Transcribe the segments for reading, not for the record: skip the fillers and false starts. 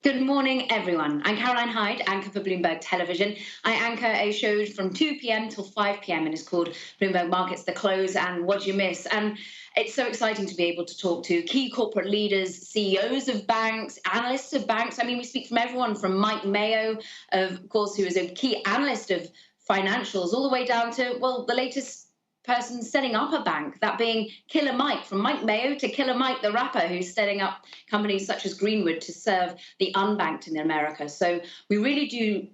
Good morning, everyone. I'm Caroline Hyde, anchor for Bloomberg Television. I anchor a show from 2 p.m. till 5 p.m. and it's called Bloomberg Markets, The Close and What You Miss. And it's so exciting to be able to talk to key corporate leaders, CEOs of banks, analysts of banks. I mean, we speak from everyone from Mike Mayo, of course, who is a key analyst of financials, all the way down to, well, the latest person setting up a bank, that being Killer Mike, from Mike Mayo to Killer Mike the rapper, who's setting up companies such as Greenwood to serve the unbanked in America. So we really do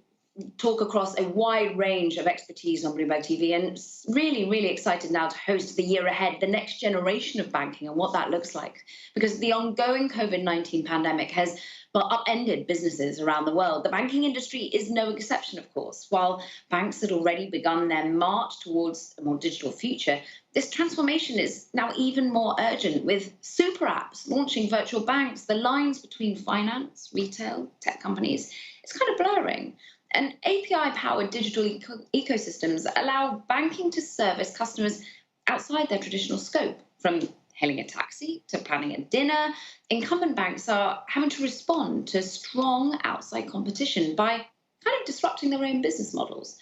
talk across a wide range of expertise on Bloomberg TV, and really, really excited now to host the year ahead, the next generation of banking and what that looks like. Because the ongoing COVID-19 pandemic has upended businesses around the world. The banking industry is no exception, of course. While banks had already begun their march towards a more digital future, this transformation is now even more urgent, with super apps launching virtual banks. The lines between finance, retail, tech companies, it's kind of blurring. And API-powered digital ecosystems allow banking to service customers outside their traditional scope, from hailing a taxi to planning a dinner. Incumbent banks are having to respond to strong outside competition by kind of disrupting their own business models.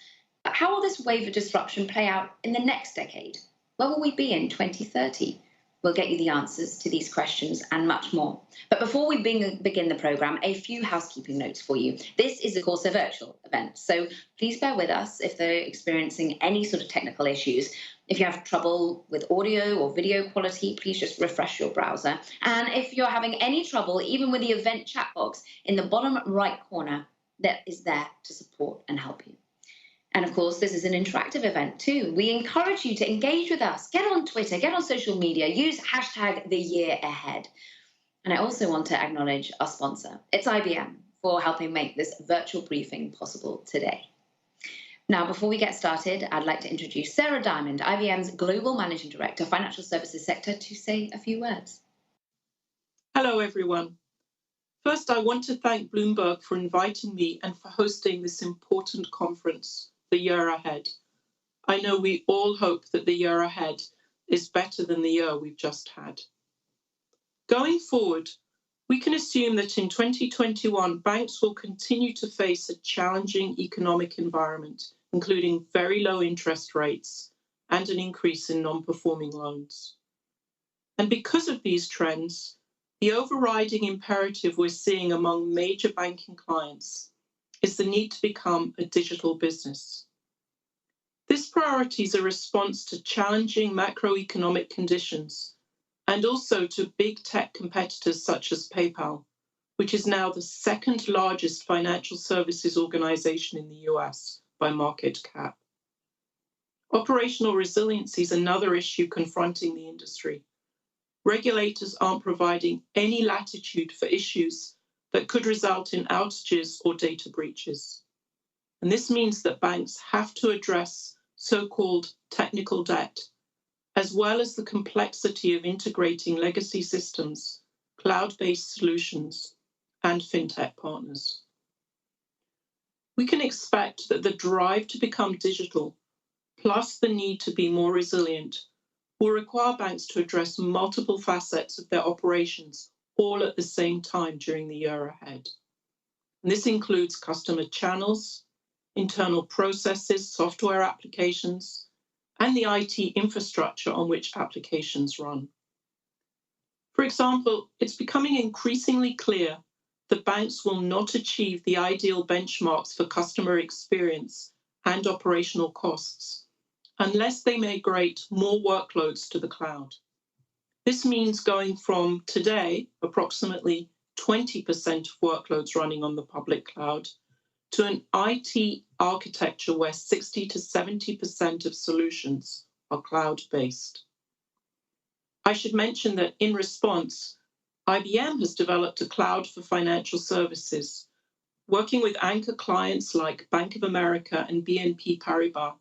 How will this wave of disruption play out in the next decade? Where will we be in 2030? We'll get you the answers to these questions and much more. But before we begin the programme, a few housekeeping notes for you. This is, of course, a virtual event, so please bear with us if they're experiencing any sort of technical issues. If you have trouble with audio or video quality, please just refresh your browser. And if you're having any trouble, even with the event chat box in the bottom right corner, that is there to support and help you. And of course, this is an interactive event too. We encourage you to engage with us. Get on Twitter, get on social media, use hashtag the year ahead. And I also want to acknowledge our sponsor. It's IBM for helping make this virtual briefing possible today. Now, before we get started, I'd like to introduce Sarah Diamond, IBM's Global Managing Director, Financial Services Sector, to say a few words. Hello, everyone. First, I want to thank Bloomberg for inviting me and for hosting this important conference, The Year Ahead. I know we all hope that the year ahead is better than the year we've just had. Going forward, we can assume that in 2021, banks will continue to face a challenging economic environment, including very low interest rates and an increase in non-performing loans. And because of these trends, the overriding imperative we're seeing among major banking clients is the need to become a digital business. This priority is a response to challenging macroeconomic conditions and also to big tech competitors such as PayPal, which is now the second largest financial services organization in the US by market cap. Operational resiliency is another issue confronting the industry. Regulators aren't providing any latitude for issues that could result in outages or data breaches. And this means that banks have to address so-called technical debt, as well as the complexity of integrating legacy systems, cloud-based solutions, and fintech partners. We can expect that the drive to become digital, plus the need to be more resilient, will require banks to address multiple facets of their operations all at the same time during the year ahead. And this includes customer channels, internal processes, software applications, and the IT infrastructure on which applications run. For example, it's becoming increasingly clear that banks will not achieve the ideal benchmarks for customer experience and operational costs unless they migrate more workloads to the cloud. This means going from today, approximately 20% of workloads running on the public cloud, to an IT architecture where 60 to 70% of solutions are cloud-based. I should mention that in response, IBM has developed a cloud for financial services, working with anchor clients like Bank of America and BNP Paribas.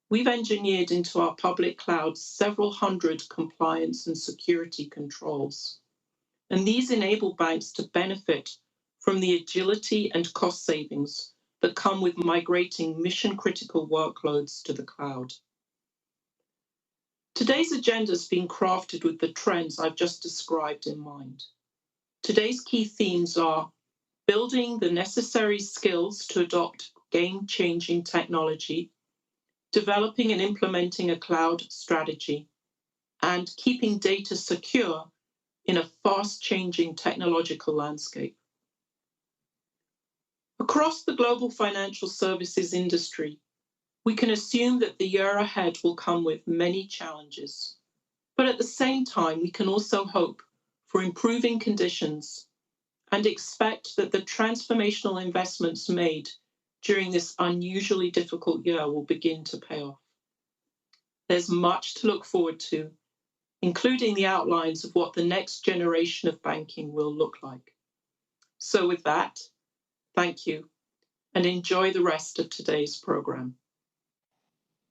We've engineered into our public cloud several hundred compliance and security controls. And these enable banks to benefit from the agility and cost savings that come with migrating mission-critical workloads to the cloud. Today's agenda has been crafted with the trends I've just described in mind. Today's key themes are building the necessary skills to adopt game-changing technology, developing and implementing a cloud strategy, and keeping data secure in a fast-changing technological landscape. Across the global financial services industry, we can assume that the year ahead will come with many challenges, but at the same time, we can also hope for improving conditions and expect that the transformational investments made during this unusually difficult year will begin to pay off. There's much to look forward to, including the outlines of what the next generation of banking will look like. So with that, thank you, and enjoy the rest of today's program.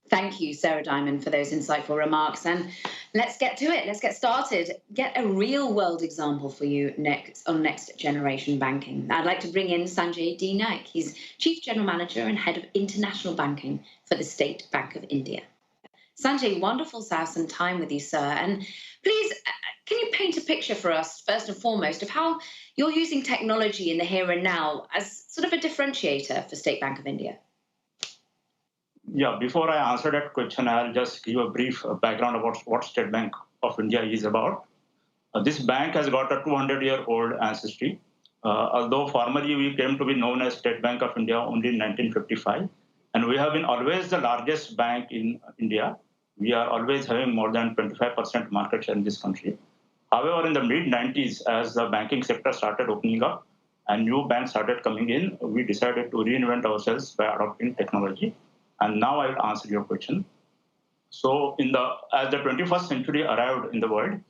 Thank you, Sarah Diamond, for those insightful remarks. And let's get to it. Let's get started. Get a real-world example for you next on Next Generation Banking. I'd like to bring in Sanjay D. Naik. He's Chief General Manager and Head of International Banking for the State Bank of India. Sanjay, wonderful to have some time with you, sir. And please, can you paint a picture for us, first and foremost, of how you're using technology in the here and now as sort of a differentiator for State Bank of India? Yeah, before I answer that question, I'll just give a brief background about what State Bank of India is about. This bank has got a 200-year-old ancestry. Although formally we came to be known as State Bank of India only in 1955, and we have been always the largest bank in India. We are always having more than 25% market share in this country. However, in the mid-90s, as the banking sector started opening up and new banks started coming in, we decided to reinvent ourselves by adopting technology. And now I will answer your question. So as the 21st century arrived in the world,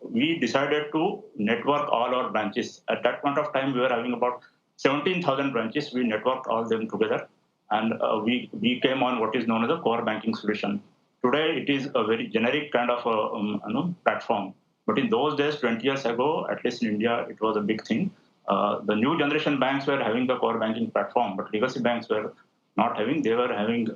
we decided to network all our branches. At that point of time, we were having about 17,000 branches. We networked all them together, and we came on what is known as a core banking solution. Today, it is a very generic kind of platform. But in those days, 20 years ago, at least in India, it was a big thing. The new generation banks were having the core banking platform, but legacy banks were not having. They were having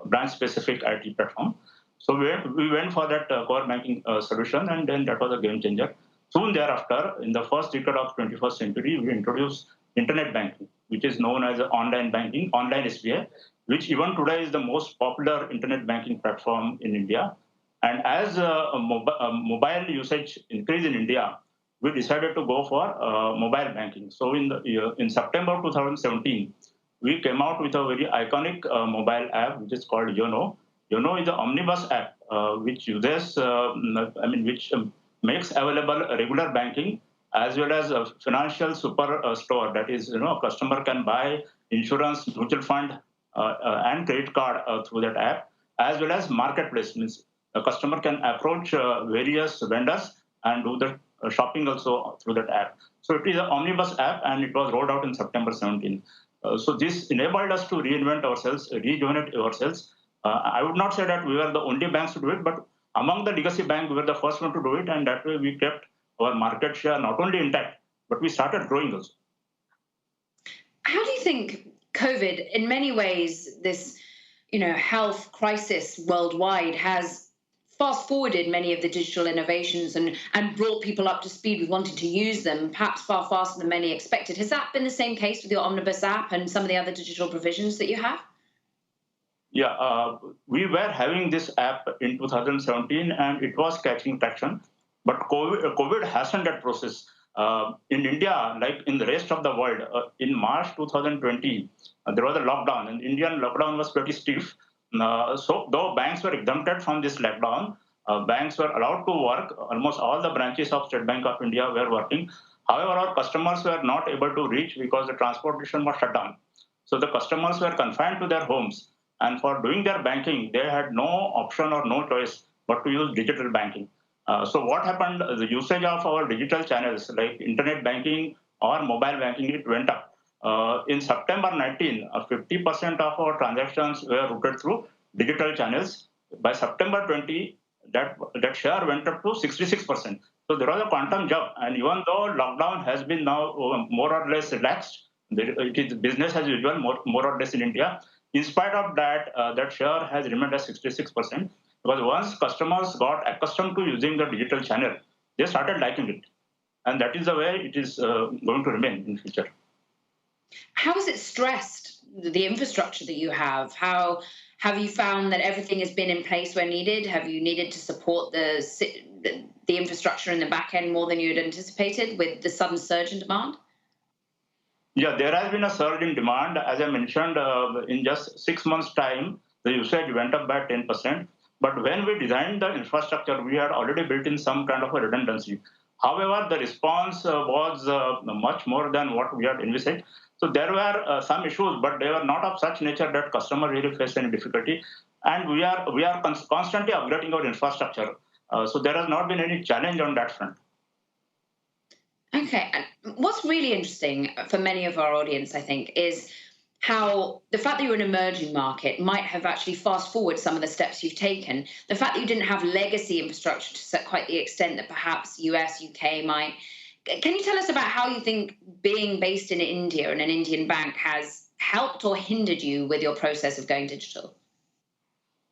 branch-specific IT platform. So we went for that core banking solution, and then that was a game changer. Soon thereafter, in the first decade of 21st century, we introduced internet banking, which is known as online banking, online SBI, which even today is the most popular internet banking platform in India. And as mobile usage increased in India, we decided to go for mobile banking. So in September 2017, we came out with a very iconic mobile app, which is called YONO. YONO is the omnibus app, which uses, which makes available regular banking as well as a financial super store. That is, a customer can buy insurance, mutual fund, and credit card through that app, as well as marketplace. Means a customer can approach various vendors and do the shopping also through that app. So it is an omnibus app, and it was rolled out in September 17. So this enabled us to reinvent ourselves, rejuvenate ourselves. I would not say that we were the only banks to do it, but among the legacy banks, we were the first one to do it, and that way we kept our market share not only intact, but we started growing also. How do you think COVID, in many ways, this health crisis worldwide has fast-forwarded many of the digital innovations and brought people up to speed with wanting to use them, perhaps far faster than many expected? Has that been the same case with your Omnibus app and some of the other digital provisions that you have? Yeah, we were having this app in 2017, and it was catching traction. But COVID hastened that process. In India, like in the rest of the world, in March 2020, there was a lockdown, and Indian lockdown was pretty stiff. So though banks were exempted from this lockdown, banks were allowed to work. Almost all the branches of State Bank of India were working. However, our customers were not able to reach because the transportation was shut down. So the customers were confined to their homes. And for doing their banking, they had no option or no choice but to use digital banking. So what happened, the usage of our digital channels like internet banking or mobile banking, it went up. In September 19, 50% of our transactions were routed through digital channels. By September 20, that share went up to 66%. So there was a quantum jump. And even though lockdown has been now more or less relaxed, It is business as usual, more or less in India. In spite of that, that share has remained at 66%, because once customers got accustomed to using the digital channel, they started liking it. And that is the way it is going to remain in future. How has it stressed the infrastructure that you have? How have you found that everything has been in place where needed? Have you needed to support the infrastructure in the back end more than you had anticipated with the sudden surge in demand? Yeah, there has been a surge in demand. As I mentioned, in just 6 months' time, the usage went up by 10%. But when we designed the infrastructure, we had already built in some kind of a redundancy. However, the response was much more than what we had envisaged. So there were some issues, but they were not of such nature that customer really faced any difficulty. And we are constantly upgrading our infrastructure. So there has not been any challenge on that front. Okay, and what's really interesting for many of our audience, I think, is how the fact that you're an emerging market might have actually fast forward some of the steps you've taken. The fact that you didn't have legacy infrastructure to quite the extent that perhaps US, UK might. Can you tell us about how you think being based in India and an Indian bank has helped or hindered you with your process of going digital?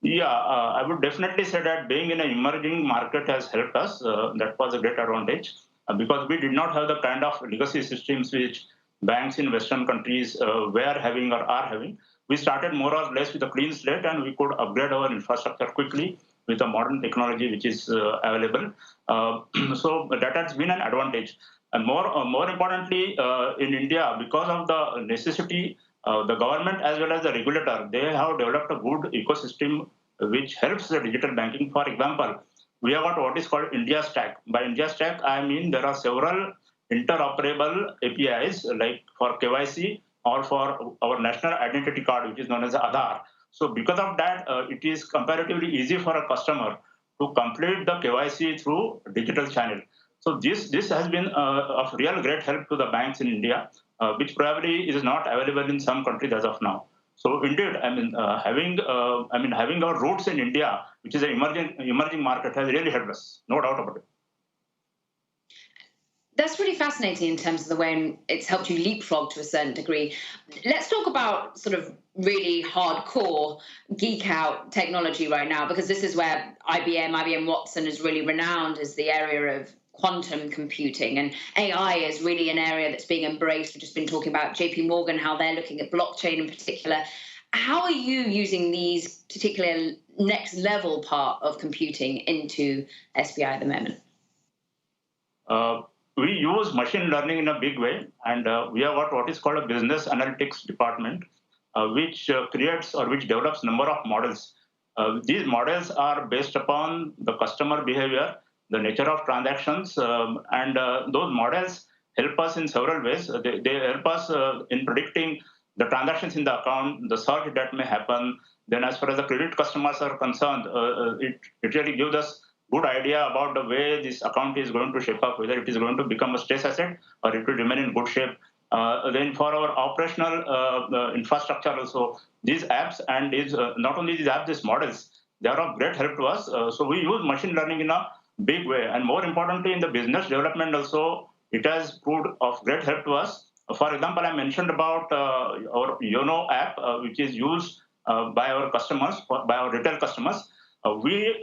Yeah, I would definitely say that being in an emerging market has helped us. That was a great advantage because we did not have the kind of legacy systems which banks in Western countries were having or are having. We started more or less with a clean slate, and we could upgrade our infrastructure quickly with the modern technology which is available. So that has been an advantage. And more importantly, in India, because of the necessity, the government as well as the regulator, they have developed a good ecosystem which helps the digital banking. For example, we have got what is called India Stack. By India Stack, I mean there are several interoperable APIs like for KYC or for our national identity card, which is known as Aadhaar. So because of that, it is comparatively easy for a customer to complete the KYC through digital channel. So this has been of real great help to the banks in India, which probably is not available in some countries as of now. So indeed, having our roots in India, which is an emerging market, has really helped us, no doubt about it. That's really fascinating in terms of the way it's helped you leapfrog to a certain degree. Let's talk about sort of really hardcore geek out technology right now, because this is where IBM Watson is really renowned as the area of quantum computing, and AI is really an area that's being embraced. We've just been talking about JP Morgan, how they're looking at blockchain in particular. How are you using these particular next level part of computing into SBI at the moment? We use machine learning in a big way, and we have got what is called a business analytics department, which creates or which develops number of models. These models are based upon the customer behavior, the nature of transactions, and those models help us in several ways. They help us in predicting the transactions in the account, the surge that may happen. Then as far as the credit customers are concerned, it really gives us good idea about the way this account is going to shape up, whether it is going to become a stress asset or it will remain in good shape. Then for our operational infrastructure also, these apps and not only these apps, these models, they are of great help to us. So we use machine learning in a big way. And more importantly, in the business development also, it has proved of great help to us. For example, I mentioned about our YONO app, which is used by our customers, by our retail customers. We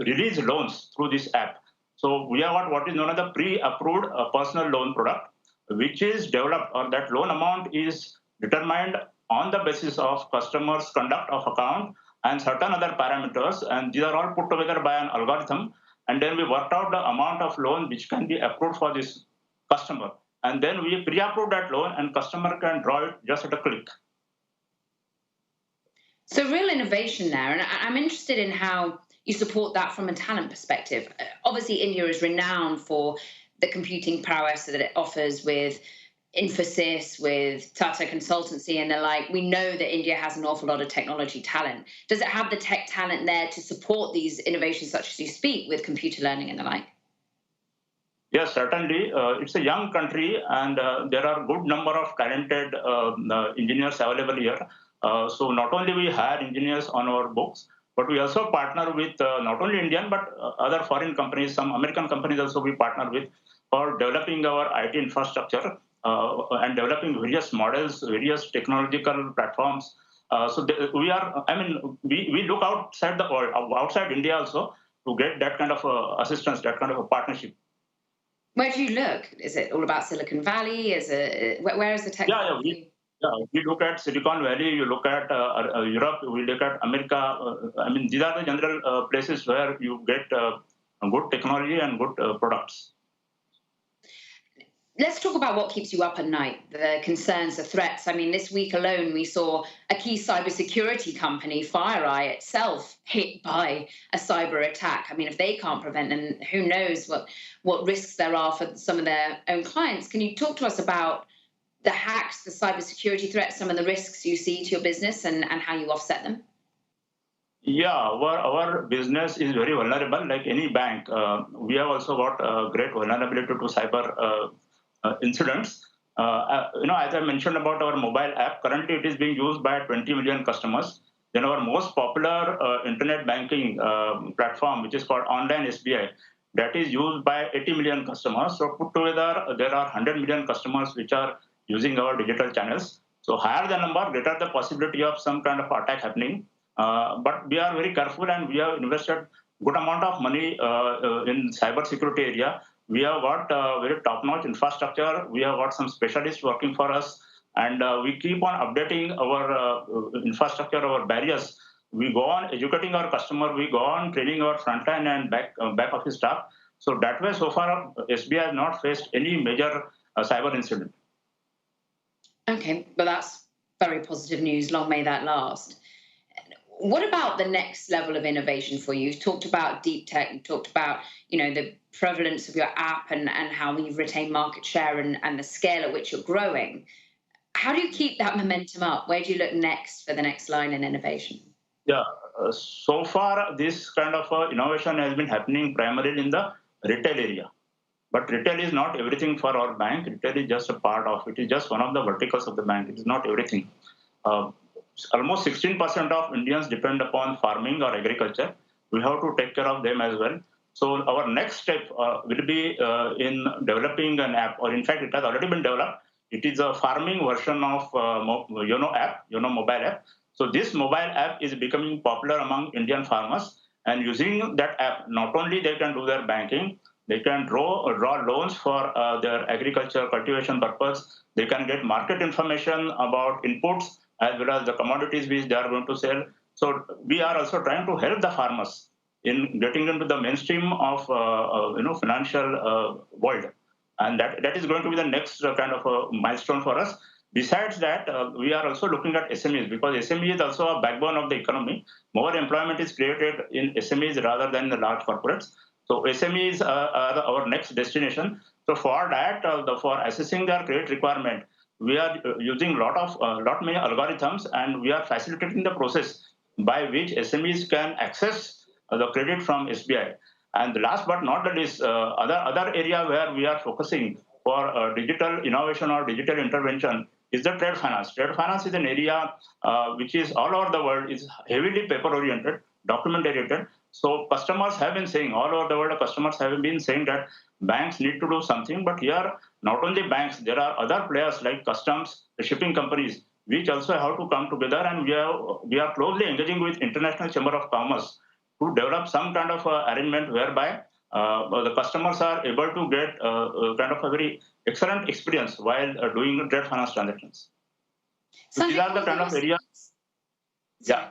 release loans through this app. So we have got what is known as a pre-approved personal loan product, which is developed, or that loan amount is determined on the basis of customers' conduct of account and certain other parameters. And these are all put together by an algorithm. And then we worked out the amount of loan which can be approved for this customer. And then we pre-approve that loan, and customer can draw it just at a click. So real innovation there, and I'm interested in how you support that from a talent perspective. Obviously, India is renowned for the computing prowess that it offers with Infosys, with Tata Consultancy and the like. We know that India has an awful lot of technology talent. Does it have the tech talent there to support these innovations such as you speak with computer learning and the like? Yes, certainly. It's a young country, and there are good number of talented engineers available here. So not only we hire engineers on our books, but we also partner with not only Indian, but other foreign companies, some American companies also we partner with for developing our IT infrastructure. and developing various models, various technological platforms. We are, I mean, we look outside the world, outside India also to get that kind of assistance, that kind of a partnership. Where do you look? Is it all about Silicon Valley? Where is the technology? We look at Silicon Valley, you look at Europe, we look at America. I mean, these are the general places where you get good technology and good products. Let's talk about what keeps you up at night, the concerns, the threats. I mean, this week alone, we saw a key cybersecurity company, FireEye itself, hit by a cyber attack. I mean, if they can't prevent them, who knows what risks there are for some of their own clients. Can you talk to us about the hacks, the cybersecurity threats, some of the risks you see to your business and how you offset them? Yeah, our business is very vulnerable, like any bank. We have also got great vulnerability to cyber incidents. As I mentioned about our mobile app, currently it is being used by 20 million customers. Then our most popular internet banking platform, which is called Online SBI, that is used by 80 million customers. So put together, there are 100 million customers which are using our digital channels. So higher the number, greater the possibility of some kind of attack happening. But we are very careful, and we have invested good amount of money in cybersecurity area. We have got very top-notch infrastructure. We have got some specialists working for us, and we keep on updating our infrastructure, our barriers. We go on educating our customer. We go on training our frontline and back office staff. So that way, so far, SBI has not faced any major cyber incident. Okay, but that's very positive news. Long may that last. What about the next level of innovation for you? You've talked about deep tech. You talked about, the prevalence of your app and how you've retained market share and the scale at which you're growing. How do you keep that momentum up? Where do you look next for the next line in innovation? Yeah, so far this kind of innovation has been happening primarily in the retail area. But retail is not everything for our bank. Retail is just a part of it. It is just one of the verticals of the bank. It is not everything. Almost 16% of Indians depend upon farming or agriculture. We have to take care of them as well. So our next step will be in developing an app, or in fact, it has already been developed. It is a farming version of app, mobile app. So this mobile app is becoming popular among Indian farmers. And using that app, not only they can do their banking, they can draw loans for their agriculture cultivation purpose. They can get market information about inputs as well as the commodities which they are going to sell. So we are also trying to help the farmers in getting into the mainstream of financial world, and that is going to be the next kind of a milestone for us. Besides that, we are also looking at SMEs, because SME is also a backbone of the economy. More employment is created in SMEs rather than the large corporates. So SMEs are our next destination. So for that, for assessing their credit requirement, we are using lot many algorithms, and we are facilitating the process by which SMEs can access the credit from SBI. And last but not the least, other area where we are focusing for digital innovation or digital intervention is the trade finance. Trade finance is an area which is all over the world, is heavily paper oriented, document oriented. So customers have been saying, all over the world, customers have been saying that banks need to do something. But here, not only banks, there are other players like customs, the shipping companies, which also have to come together. And we are closely engaging with International Chamber of Commerce to develop some kind of arrangement whereby the customers are able to get kind of a very excellent experience while doing trade finance transactions. So these are the kind of areas. Yeah.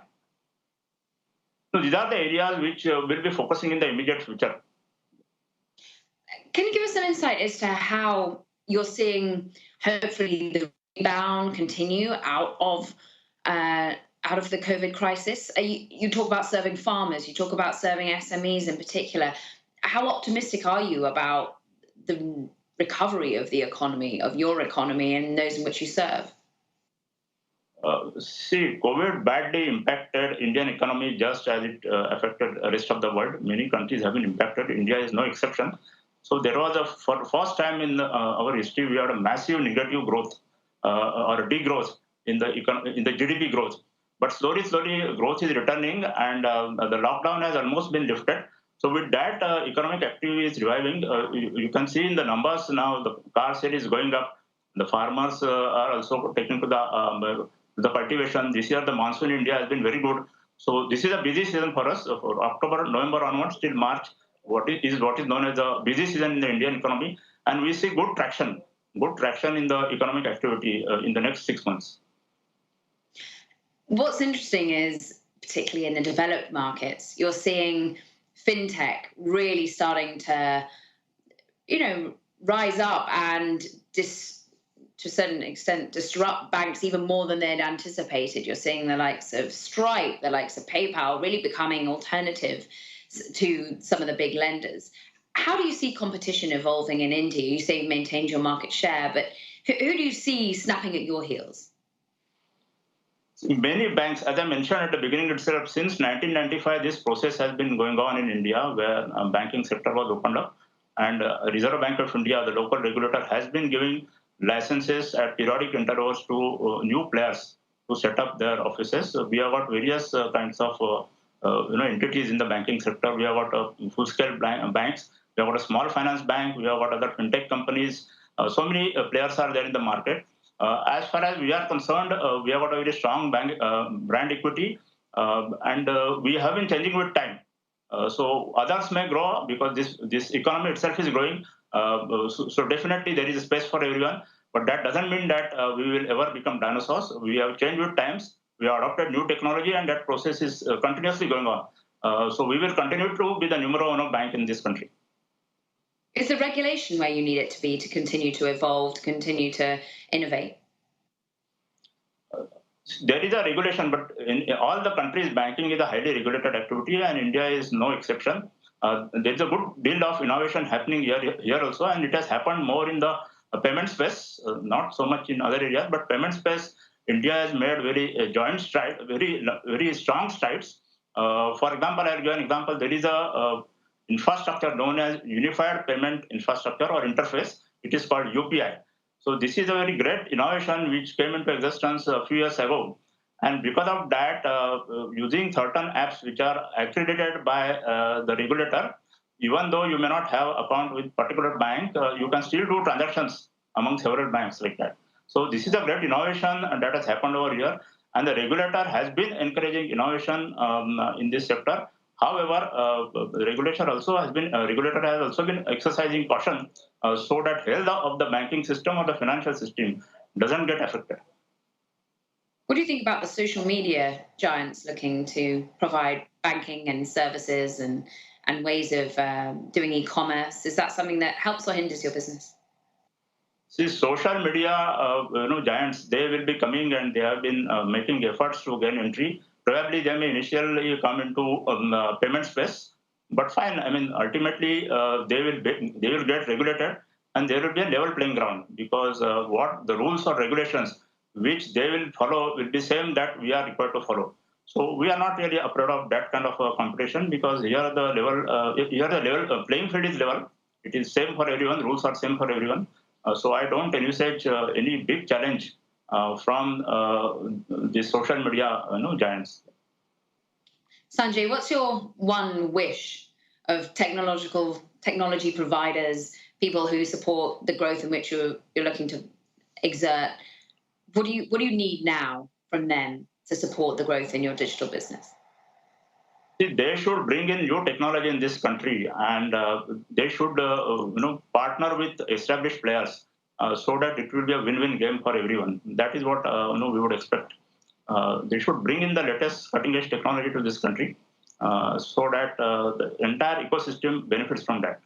So these are the areas which will be focusing in the immediate future. Can you give us some insight as to how you're seeing, hopefully, the rebound continue out of the COVID crisis? You talk about serving farmers, you talk about serving SMEs in particular. How optimistic are you about the recovery of the economy, of your economy, and those in which you serve? See, COVID badly impacted Indian economy just as it affected the rest of the world. Many countries have been impacted. India is no exception. So there was for the first time in our history, we had a massive negative growth or degrowth in the GDP growth. But slowly, growth is returning, and the lockdown has almost been lifted. So with that, economic activity is reviving. You can see in the numbers now, the car sale is going up. The farmers are also taking to the cultivation. This year, the monsoon in India has been very good. So this is a busy season for us. For October, November onwards till March, what is known as the busy season in the Indian economy, and we see good traction in the economic activity in the next 6 months. What's interesting is, particularly in the developed markets, you're seeing fintech really starting to, rise up and to a certain extent disrupt banks even more than they'd anticipated. You're seeing the likes of Stripe, the likes of PayPal really becoming alternative to some of the big lenders. How do you see competition evolving in India? You say you maintained your market share, but who do you see snapping at your heels? Many banks, as I mentioned at the beginning itself, since 1995, this process has been going on in India, where banking sector was opened up, and Reserve Bank of India, the local regulator, has been giving licenses at periodic intervals to new players to set up their offices. So we have got various kinds of entities in the banking sector. We have got full-scale banks. We have got a small finance bank. We have got other fintech companies. So many players are there in the market. As far as we are concerned, we have got a very strong brand equity, and we have been changing with time. So others may grow because this economy itself is growing. So definitely there is a space for everyone, but that doesn't mean that we will ever become dinosaurs. We have changed with times. We have adopted new technology, and that process is continuously going on. So we will continue to be the numero uno bank in this country. Is the regulation where you need it to be to continue to evolve, to continue to innovate? There is a regulation, but in all the countries, banking is a highly regulated activity, and India is no exception. There's a good deal of innovation happening here also, and it has happened more in the payment space, not so much in other areas, but payment space, India has made very strong strides. For example, I'll give an example. There is a infrastructure known as Unified Payment Infrastructure or Interface. It is called UPI. So this is a very great innovation which came into existence a few years ago. And because of that, using certain apps which are accredited by the regulator, even though you may not have account with particular bank, you can still do transactions among several banks like that. So this is a great innovation that has happened over here. And the regulator has been encouraging innovation in this sector. However, the regulator has also been exercising caution so that health of the banking system or the financial system doesn't get affected. What do you think about the social media giants looking to provide banking and services and ways of doing e-commerce? Is that something that helps or hinders your business? See, social media, giants, they will be coming and they have been making efforts to gain entry. Probably they may initially come into payment space, but fine. I mean, ultimately they will get regulated, and there will be a level playing ground because what the rules or regulations which they will follow will be same that we are required to follow. So we are not really afraid of that kind of competition because here the level playing field is level. It is same for everyone. Rules are same for everyone. So I don't envisage any big challenge from the social media giants. Sanjay, what's your one wish of technology providers, people who support the growth in which you're looking to exert? What do you need now from them to support the growth in your digital business? See, they should bring in new technology in this country, and they should partner with established players so that it will be a win-win game for everyone. That is what we would expect. They should bring in the latest cutting-edge technology to this country so that the entire ecosystem benefits from that.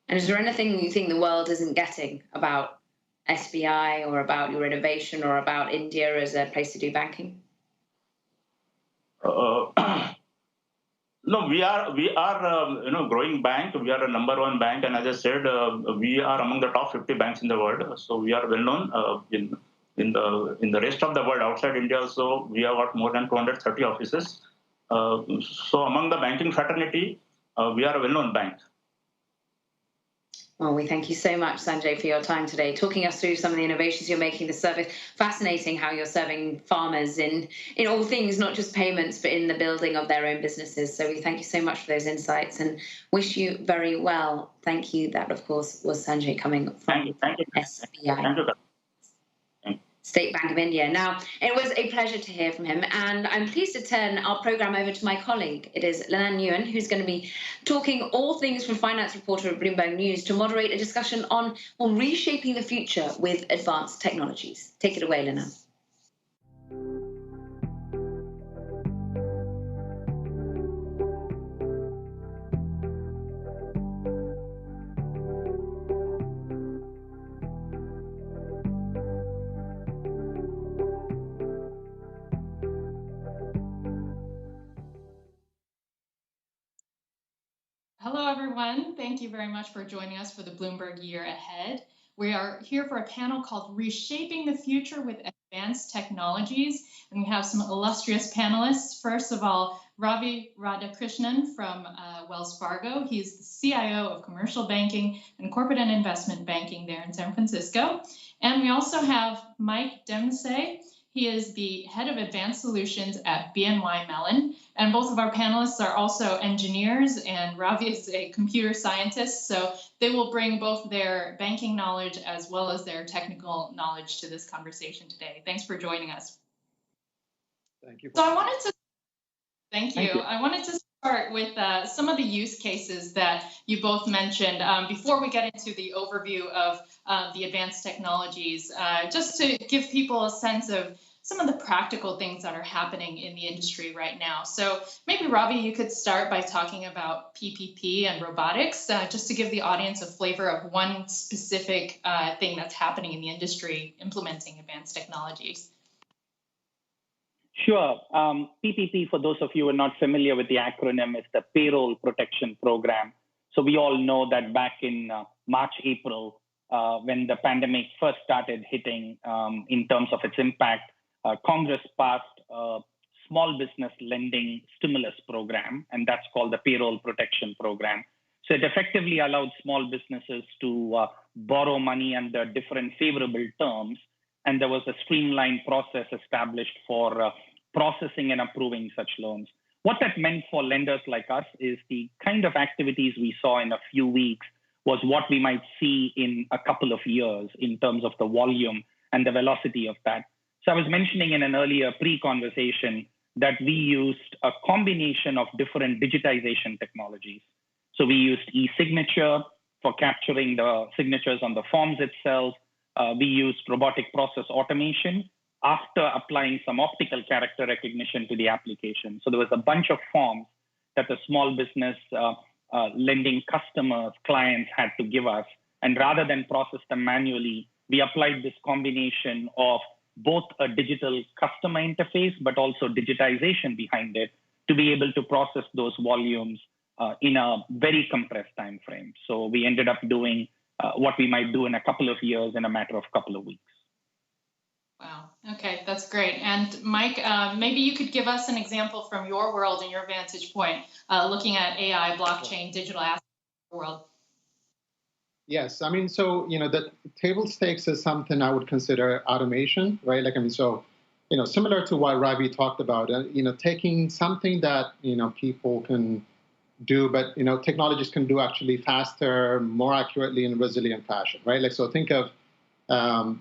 And is there anything you think the world isn't getting about SBI or about your innovation or about India as a place to do banking? No, we are growing bank. We are a number one bank, and as I said, we are among the top 50 banks in the world. So we are well known in the rest of the world outside India. Also, we have got more than 230 offices. So among the banking fraternity, we are a well known bank. Well, we thank you so much, Sanjay, for your time today, talking us through some of the innovations you're making the service. Fascinating how you're serving farmers in all things, not just payments, but in the building of their own businesses. So we thank you so much for those insights and wish you very well. Thank you. That, of course, was Sanjay coming from Thank you. SBI. Thank you. State Bank of India. Now, it was a pleasure to hear from him, and I'm pleased to turn our programme over to my colleague. It is Lenan Nguyen, who's going to be talking all things from finance reporter at Bloomberg News to moderate a discussion on reshaping the future with advanced technologies. Take it away, Lenan. Hello, everyone. Thank you very much for joining us for the Bloomberg Year Ahead. We are here for a panel called Reshaping the Future with Advanced Technologies, and we have some illustrious panelists. First of all, Ravi Radhakrishnan from Wells Fargo. He's the CIO of Commercial Banking and Corporate and Investment Banking there in San Francisco. And we also have Mike Dempsey. He is the head of advanced solutions at BNY Mellon. And both of our panelists are also engineers, and Ravi is a computer scientist. So they will bring both their banking knowledge as well as their technical knowledge to this conversation today. Thanks for joining us. Thank you. So I wanted to Thank you. I wanted to start with some of the use cases that you both mentioned before we get into the overview of the advanced technologies, just to give people a sense of some of the practical things that are happening in the industry right now. So maybe, Ravi, you could start by talking about PPP and robotics, just to give the audience a flavor of one specific thing that's happening in the industry implementing advanced technologies. Sure. PPP, for those of you who are not familiar with the acronym, is the Payroll Protection Program. So we all know that back in March, April, when the pandemic first started hitting in terms of its impact, Congress passed a small business lending stimulus program, and that's called the Payroll Protection Program. So it effectively allowed small businesses to borrow money under different favorable terms, and there was a streamlined process established for processing and approving such loans. What that meant for lenders like us is the kind of activities we saw in a few weeks was what we might see in a couple of years in terms of the volume and the velocity of that. So I was mentioning in an earlier pre-conversation that we used a combination of different digitization technologies. So we used e-signature for capturing the signatures on the forms itself. We used robotic process automation after applying some optical character recognition to the application. So there was a bunch of forms that the small business lending customers, clients had to give us. And rather than process them manually, we applied this combination of both a digital customer interface, but also digitization behind it to be able to process those volumes in a very compressed time frame. So we ended up doing what we might do in a couple of years in a matter of a couple of weeks. Wow. Okay, that's great. And Mike, maybe you could give us an example from your world and your vantage point, looking at AI, blockchain, digital asset world. Yes, I mean, so, the table stakes is something I would consider automation, right? So, similar to what Ravi talked about, taking something that, people can do, but, technologies can do actually faster, more accurately in a resilient fashion, right? So think of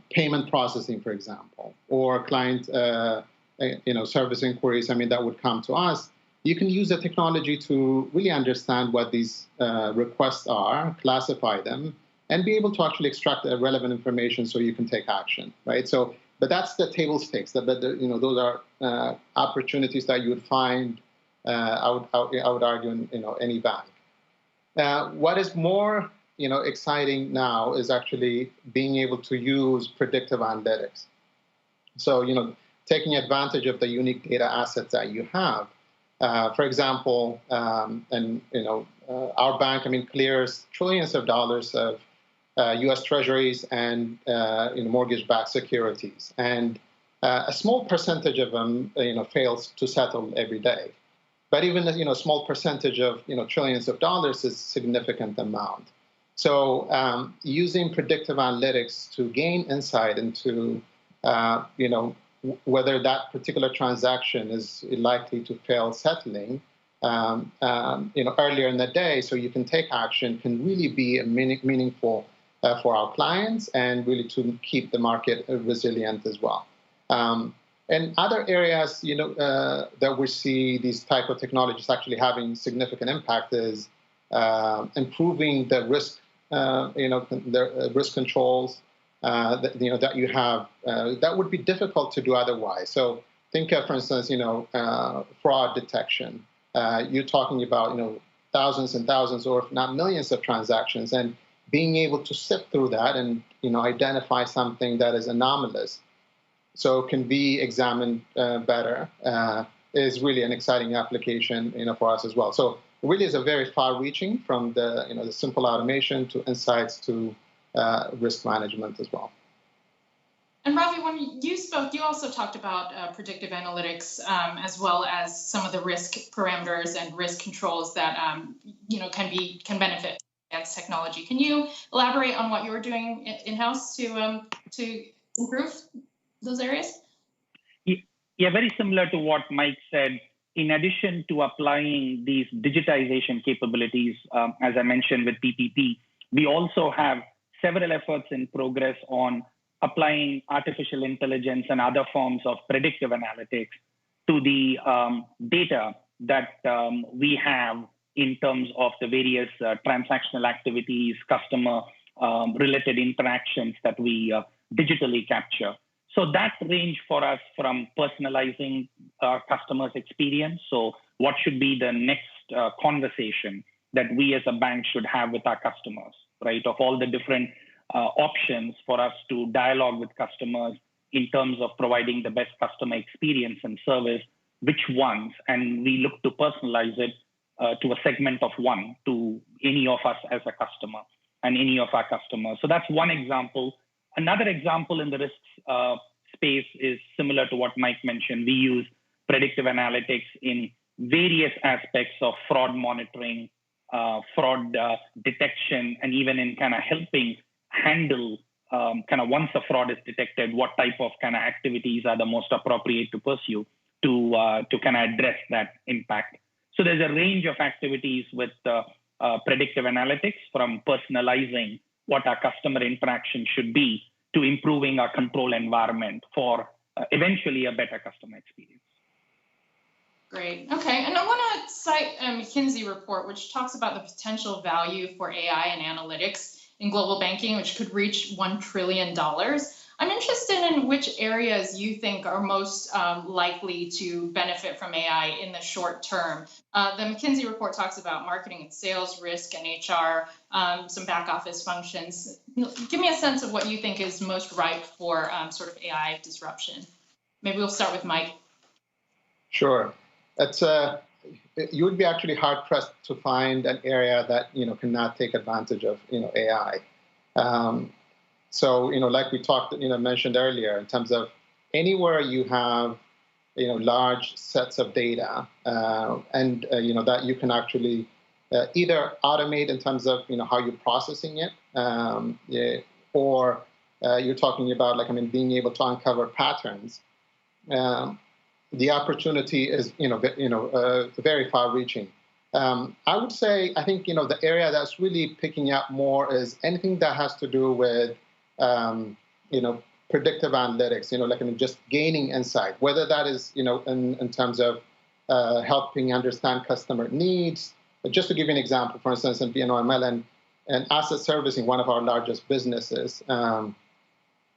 payment processing, for example, or client, service inquiries, that would come to us. You can use the technology to really understand what these requests are, classify them, and be able to actually extract the relevant information so you can take action, right? So, but that's the table stakes. Those are opportunities that you would find, I would argue, in any bank. What is more, exciting now is actually being able to use predictive analytics. So, taking advantage of the unique data assets that you have. For example, our bank, clears trillions of dollars of U.S. Treasuries and mortgage-backed securities, and a small percentage of them, fails to settle every day. But even a small percentage of trillions of dollars is a significant amount. So using predictive analytics to gain insight into, whether that particular transaction is likely to fail settling, earlier in the day, so you can take action, can really be meaningful for our clients and really to keep the market resilient as well. And other areas, that we see these type of technologies actually having significant impact is improving the risk, the risk controls that you have that would be difficult to do otherwise. So think of, for instance, fraud detection. You're talking about thousands and thousands, or if not millions, of transactions, and being able to sift through that and identify something that is anomalous, so can be examined better, is really an exciting application for us as well. So it really is a very far-reaching, from the simple automation to insights to risk management as well. And Ravi, when you spoke, you also talked about predictive analytics, as well as some of the risk parameters and risk controls that can benefit advanced technology. Can you elaborate on what you're doing in-house to improve those areas? Yeah, very similar to what Mike said. In addition to applying these digitization capabilities, as I mentioned with PPP, we also have several efforts in progress on applying artificial intelligence and other forms of predictive analytics to the data that we have in terms of the various transactional activities, customer related interactions that we digitally capture. So that range for us from personalizing our customers' experience. So what should be the next conversation that we as a bank should have with our customers, right? Of all the different options for us to dialogue with customers in terms of providing the best customer experience and service, which ones? And we look to personalize it to a segment of one, to any of us as a customer and any of our customers. So that's one example. Another example in the risks space is similar to what Mike mentioned. We use predictive analytics in various aspects of fraud monitoring, fraud detection, and even in kind of helping handle once a fraud is detected, what type of kind of activities are the most appropriate to pursue to kind of address that impact. So there's a range of activities with predictive analytics, from personalizing what our customer interaction should be to improving our control environment for eventually a better customer experience. Great. Okay. And I want to cite a McKinsey report, which talks about the potential value for AI and analytics in global banking, which could reach $1 trillion. I'm interested in which areas you think are most likely to benefit from AI in the short term. The McKinsey report talks about marketing and sales, risk and HR, some back office functions. Give me a sense of what you think is most ripe for sort of AI disruption. Maybe we'll start with Mike. Sure. You would be actually hard pressed to find an area that cannot take advantage of AI. So like we mentioned earlier, in terms of anywhere you have large sets of data, and that you can actually either automate in terms of how you're processing it, or you're talking about being able to uncover patterns. The opportunity is very far-reaching. I would say, I think the area that's really picking up more is anything that has to do with predictive analytics. Just gaining insight, whether that is in terms of helping understand customer needs. Just to give you an example, for instance, in BNOML and asset servicing, one of our largest businesses,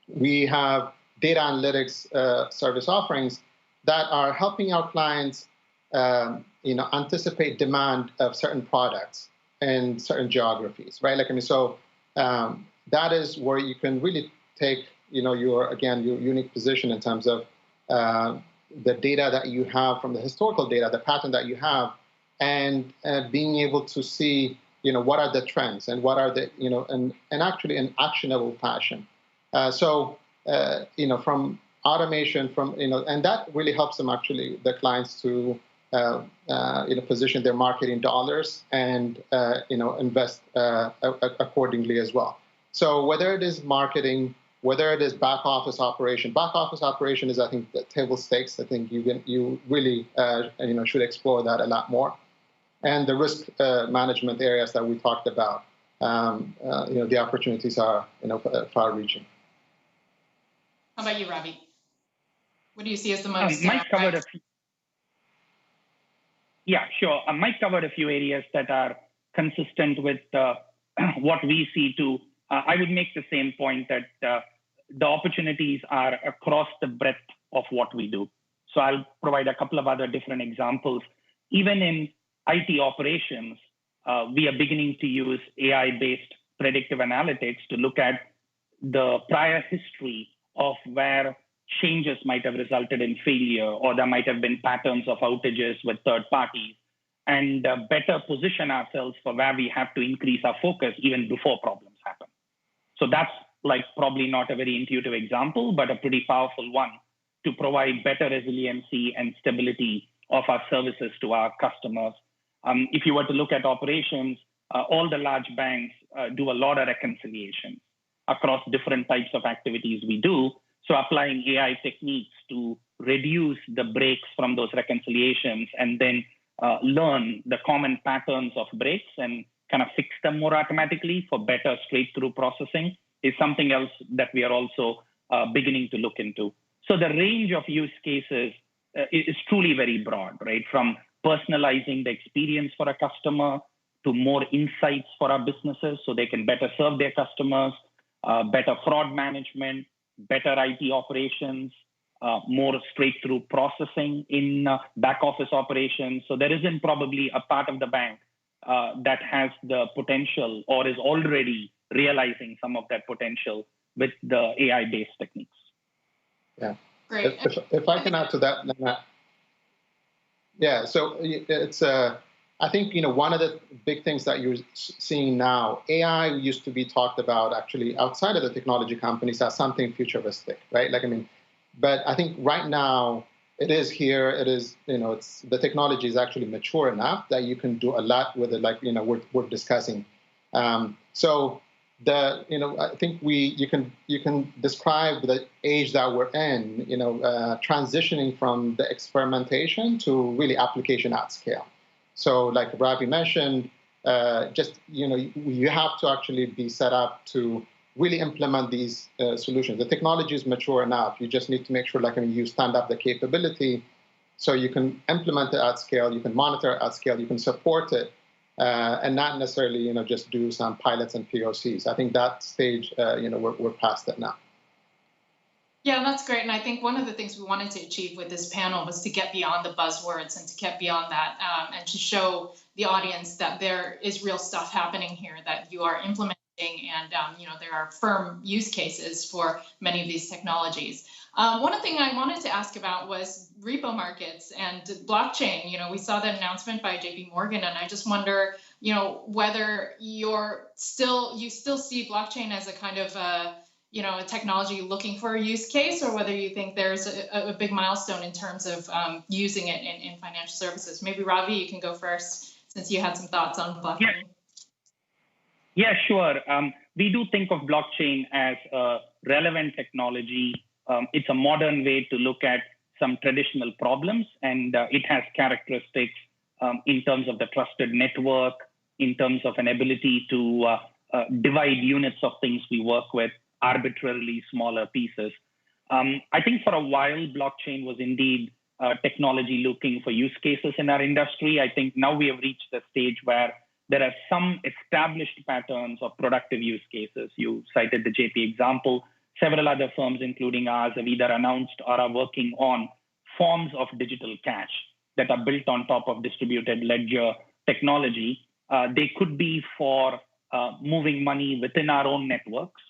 we have data analytics service offerings that are helping our clients, anticipate demand of certain products in certain geographies, right? So that is where you can really take, your unique position in terms of the data that you have from the historical data, the pattern that you have, and being able to see, what are the trends and what are the, and actually an actionable fashion. From automation, and that really helps them, actually, the clients, to position their marketing dollars and invest accordingly as well. So whether it is marketing, whether it is back office operation is, I think, the table stakes. I think you really should explore that a lot more. And the risk management areas that we talked about, the opportunities are far-reaching. How about you, Ravi? What do you see as the most? Mike covered a few. Yeah, sure. Mike covered a few areas that are consistent with what we see too. I would make the same point that the opportunities are across the breadth of what we do. So I'll provide a couple of other different examples. Even in IT operations, we are beginning to use AI-based predictive analytics to look at the prior history of where changes might have resulted in failure, or there might have been patterns of outages with third parties, and better position ourselves for where we have to increase our focus even before problems happen. So that's probably not a very intuitive example, but a pretty powerful one to provide better resiliency and stability of our services to our customers. If you were to look at operations, all the large banks do a lot of reconciliation across different types of activities we do. So applying AI techniques to reduce the breaks from those reconciliations and then learn the common patterns of breaks and kind of fix them more automatically for better straight-through processing is something else that we are also beginning to look into. So the range of use cases is truly very broad, right? From personalizing the experience for a customer to more insights for our businesses so they can better serve their customers, better fraud management, better IT operations, more straight-through processing in back office operations. So there isn't probably a part of the bank that has the potential or is already realizing some of that potential with the AI-based techniques. Yeah. Great. If I can add to that, yeah. So it's I think one of the big things that you're seeing now, AI used to be talked about actually outside of the technology companies as something futuristic, right? But I think right now it is here. It is it's the technology is actually mature enough that you can do a lot with it, we're discussing. So I think you can describe the age that we're in, transitioning from the experimentation to really application at scale. So like Ravi mentioned, you have to actually be set up to really implement these solutions. The technology is mature enough. You just need to make sure you stand up the capability so you can implement it at scale, you can monitor it at scale, you can support it, and not necessarily just do some pilots and POCs. I think that stage, we're past it now. Yeah, that's great. And I think one of the things we wanted to achieve with this panel was to get beyond the buzzwords and to get beyond that and to show the audience that there is real stuff happening here that you are implementing and there are firm use cases for many of these technologies. One thing I wanted to ask about was repo markets and blockchain. We saw that announcement by JP Morgan, and I just wonder, whether you still see blockchain as a kind of a technology looking for a use case, or whether you think there's a big milestone in terms of using it in financial services. Maybe Ravi, you can go first since you had some thoughts on blockchain. Yeah, sure. We do think of blockchain as a relevant technology. It's a modern way to look at some traditional problems, and it has characteristics in terms of the trusted network, in terms of an ability to divide units of things we work with, arbitrarily smaller pieces. I think for a while, blockchain was indeed technology looking for use cases in our industry. I think now we have reached the stage where there are some established patterns of productive use cases. You cited the JP example. Several other firms, including ours, have either announced or are working on forms of digital cash that are built on top of distributed ledger technology. They could be for moving money within our own networks,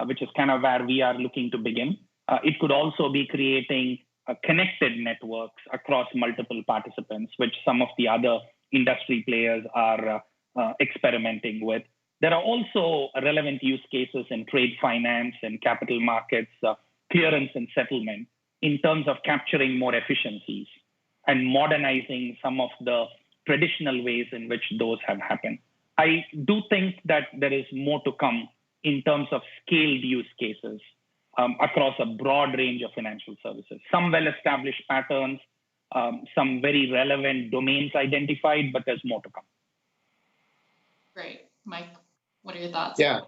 which is kind of where we are looking to begin. It could also be creating connected networks across multiple participants, which some of the other industry players are experimenting with. There are also relevant use cases in trade finance and capital markets, clearance and settlement in terms of capturing more efficiencies. and modernizing some of the traditional ways in which those have happened. I do think that there is more to come in terms of scaled use cases across a broad range of financial services. Some well-established patterns, some very relevant domains identified, but there's more to come. Great. Mike, what are your thoughts? Yeah,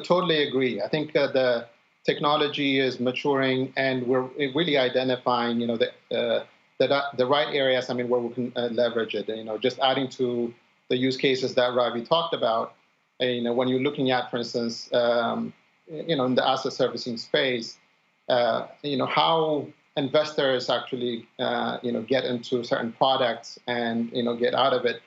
totally agree. I think the technology is maturing, and we're really identifying, the right areas. I mean, where we can leverage it. Just adding to the use cases that Ravi talked about. When you're looking at, for instance, in the asset servicing space, how investors actually, get into certain products and get out of it.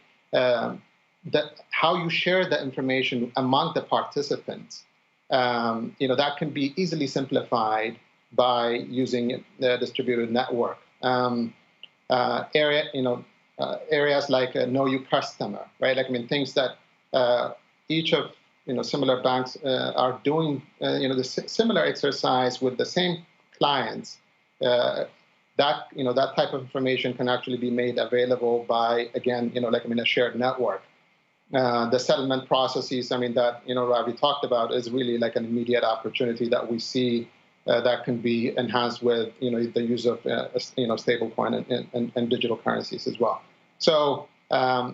How you share the information among the participants, that can be easily simplified by using the distributed network. Areas like know your customer, right? Like, things that each of similar banks are doing, the similar exercise with the same clients. That type of information can actually be made available by, again, a shared network. The settlement processes, that Ravi talked about, is really like an immediate opportunity that we see that can be enhanced with the use of stablecoin and digital currencies as well. So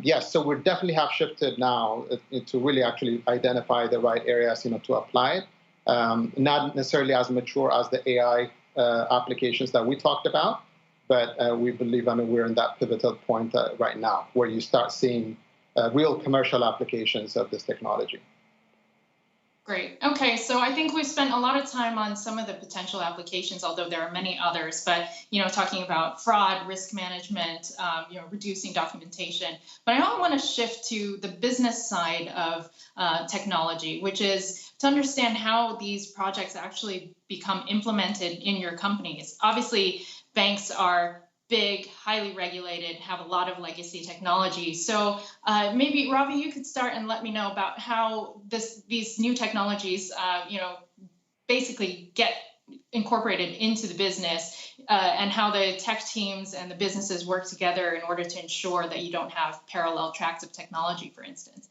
yes, so we definitely have shifted now to really actually identify the right areas to apply it. Not necessarily as mature as the AI applications that we talked about, but we believe we're in that pivotal point right now where you start seeing real commercial applications of this technology. Great. Okay, so I think we've spent a lot of time on some of the potential applications, although there are many others. But talking about fraud, risk management, reducing documentation. But I want to shift to the business side of technology, which is to understand how these projects actually become implemented in your companies. Obviously, banks are big, highly regulated, have a lot of legacy technology. So maybe, Ravi, you could start and let me know about how these new technologies, basically get incorporated into the business and how the tech teams and the businesses work together in order to ensure that you don't have parallel tracks of technology, for instance.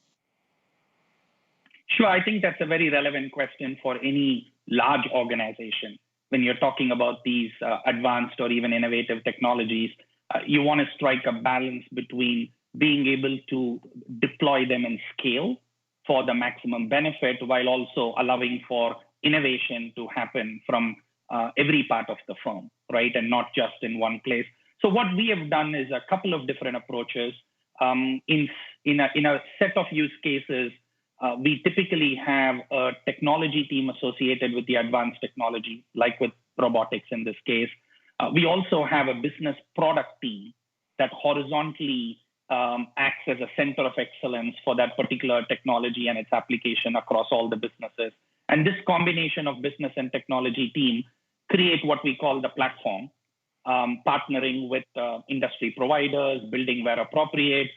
Sure, I think that's a very relevant question for any large organization. When you're talking about these advanced or even innovative technologies, you want to strike a balance between being able to deploy them and scale for the maximum benefit, while also allowing for innovation to happen from every part of the firm, right? And not just in one place. So what we have done is a couple of different approaches. In a set of use cases, we typically have a technology team associated with the advanced technology, like with robotics in this case. We also have a business product team that horizontally acts as a center of excellence for that particular technology and its application across all the businesses. And this combination of business and technology team create what we call the platform, partnering with industry providers, building where appropriate,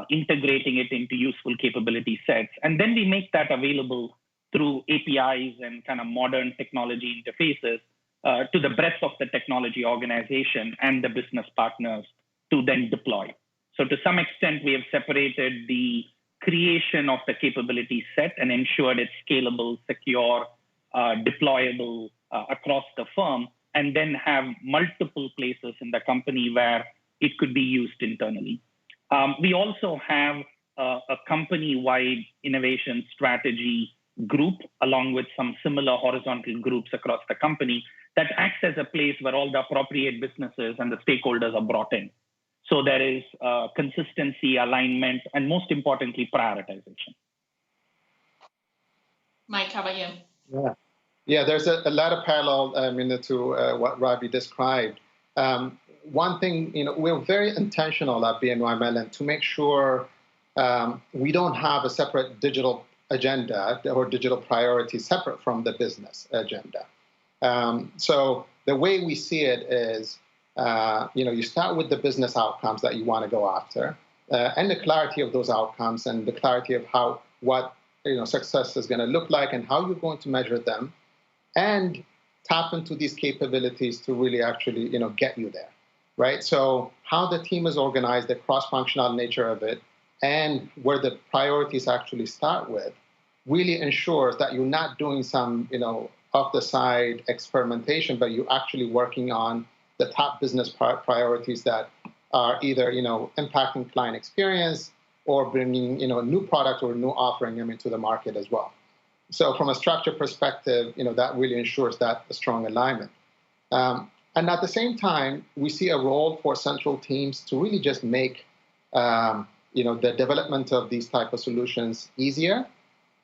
integrating it into useful capability sets. And then we make that available through APIs and kind of modern technology interfaces to the breadth of the technology organization and the business partners to then deploy. So to some extent, we have separated the creation of the capability set and ensured it's scalable, secure, deployable across the firm, and then have multiple places in the company where it could be used internally. We also have a company-wide innovation strategy group, along with some similar horizontal groups across the company, that acts as a place where all the appropriate businesses and the stakeholders are brought in. So there is consistency, alignment, and most importantly, prioritization. Mike, how about you? Yeah, there's a lot of parallel to what Ravi described. One thing, we're very intentional at BNY Mellon to make sure we don't have a separate digital agenda or digital priority separate from the business agenda. So the way we see it is, you start with the business outcomes that you want to go after, and the clarity of those outcomes and the clarity of what success is going to look like and how you're going to measure them, and tap into these capabilities to really actually get you there. right? So how the team is organized, the cross-functional nature of it, and where the priorities actually start with, really ensures that you're not doing some, off-the-side experimentation, but you're actually working on the top business priorities that are either, impacting client experience or bringing, a new product or a new offering into the market as well. So from a structure perspective, that really ensures that a strong alignment. And at the same time, we see a role for central teams to really just make, the development of these type of solutions easier.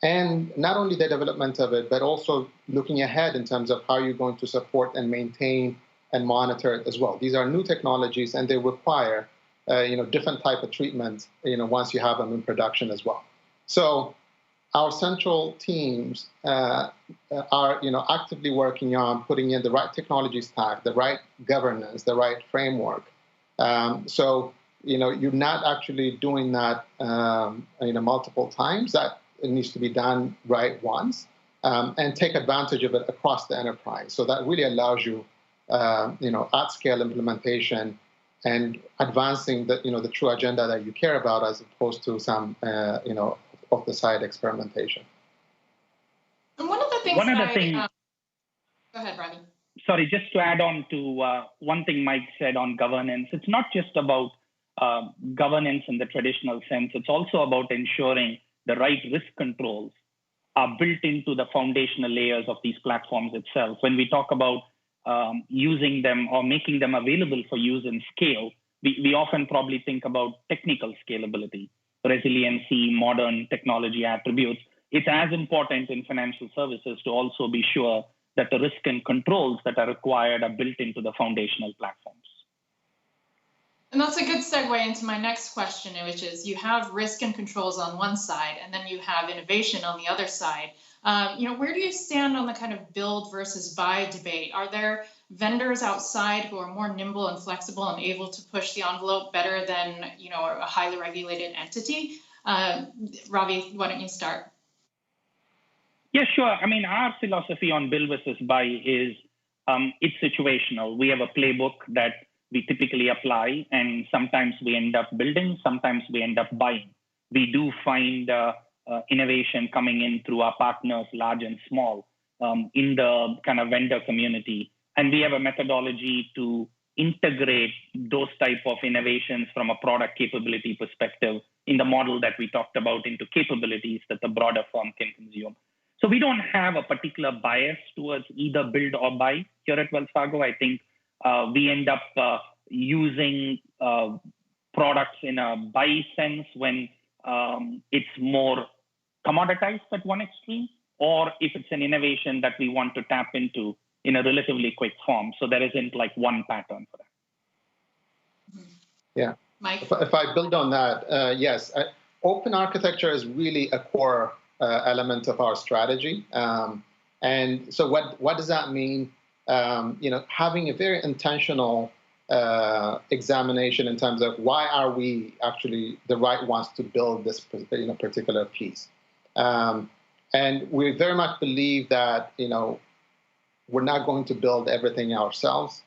And not only the development of it, but also looking ahead in terms of how you're going to support and maintain and monitor it as well. These are new technologies, and they require, different type of treatment, once you have them in production as well. So our central teams are, actively working on putting in the right technology stack, the right governance, the right framework. So, you're not actually doing that, multiple times. That it needs to be done right once, and take advantage of it across the enterprise. So that really allows you, at-scale implementation and advancing the true agenda that you care about, as opposed to some, off-the-side experimentation. And one of the things go ahead, Ravi. Sorry, just to add on to one thing Mike said on governance, it's not just about governance in the traditional sense. It's also about ensuring the right risk controls are built into the foundational layers of these platforms itself. When we talk about using them or making them available for use and scale, we often probably think about technical scalability, resiliency, modern technology attributes. It's as important in financial services to also be sure that the risk and controls that are required are built into the foundational platforms. And that's a good segue into my next question, which is you have risk and controls on one side, and then you have innovation on the other side. Where do you stand on the kind of build versus buy debate? Are there vendors outside who are more nimble and flexible and able to push the envelope better than, a highly regulated entity? Ravi, why don't you start? Yeah, sure. I mean, our philosophy on build versus buy is it's situational. We have a playbook that we typically apply, and sometimes we end up building, sometimes we end up buying. We do find innovation coming in through our partners, large and small, in the kind of vendor community. And we have a methodology to integrate those type of innovations from a product capability perspective in the model that we talked about into capabilities that the broader firm can consume. So we don't have a particular bias towards either build or buy here at Wells Fargo. I think we end up using products in a buy sense when it's more commoditized at one extreme, or if it's an innovation that we want to tap into in a relatively quick form. So there isn't like one pattern for that. Yeah. Mike? If I build on that, yes, open architecture is really a core element of our strategy. And so what does that mean? Having a very intentional examination in terms of why are we actually the right ones to build this particular piece. And we very much believe that, we're not going to build everything ourselves.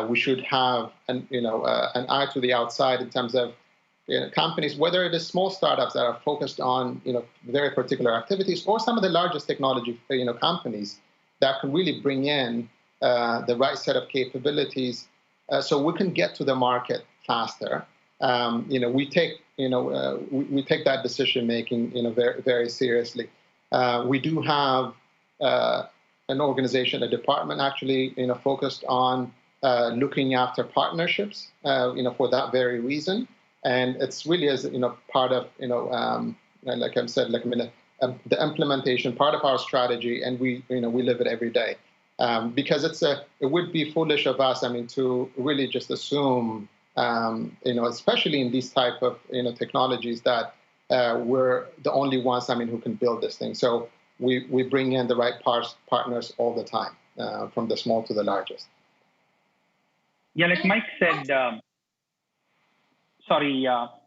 We should have an eye to the outside in terms of companies, whether it is small startups that are focused on very particular activities, or some of the largest technology companies that can really bring in the right set of capabilities, so we can get to the market faster. We take that decision making very, very seriously. We do have an organization, a department actually focused on looking after partnerships for that very reason. And it's really as part of like I said, the implementation part of our strategy, and we live it every day. Because it would be foolish of us, to really just assume, especially in these type of technologies, that we're the only ones, who can build this thing. So we bring in the right partners all the time, from the small to the largest. Yeah, like Mike said.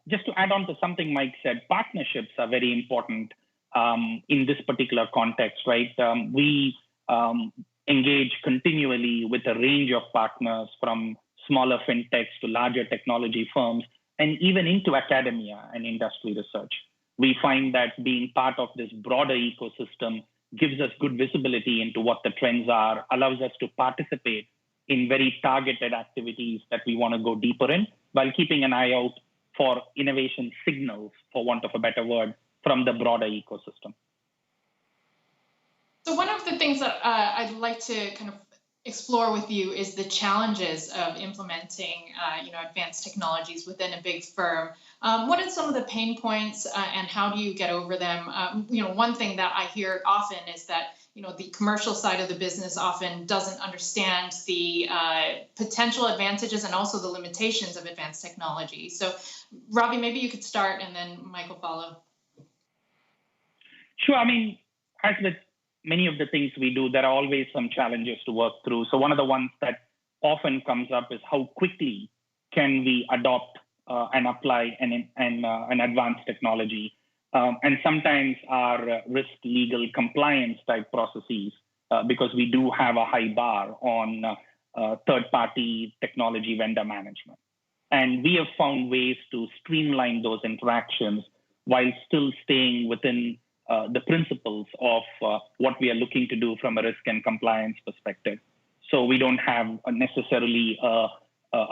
Just to add on to something Mike said, partnerships are very important in this particular context, right? We engage continually with a range of partners, from smaller fintechs to larger technology firms, and even into academia and industry research. We find that being part of this broader ecosystem gives us good visibility into what the trends are, allows us to participate in very targeted activities that we want to go deeper in, while keeping an eye out for innovation signals, for want of a better word, from the broader ecosystem. So one of the things that I'd like to kind of explore with you is the challenges of implementing advanced technologies within a big firm. What are some of the pain points and how do you get over them? One thing that I hear often is that the commercial side of the business often doesn't understand the potential advantages and also the limitations of advanced technology. So Ravi, maybe you could start and then Michael follow. Sure. I mean, as with many of the things we do, there are always some challenges to work through. So one of the ones that often comes up is how quickly can we adopt and apply an advanced technology. And sometimes our risk, legal, compliance type processes, because we do have a high bar on third-party technology vendor management. And we have found ways to streamline those interactions while still staying within the principles of what we are looking to do from a risk and compliance perspective. So we don't have necessarily a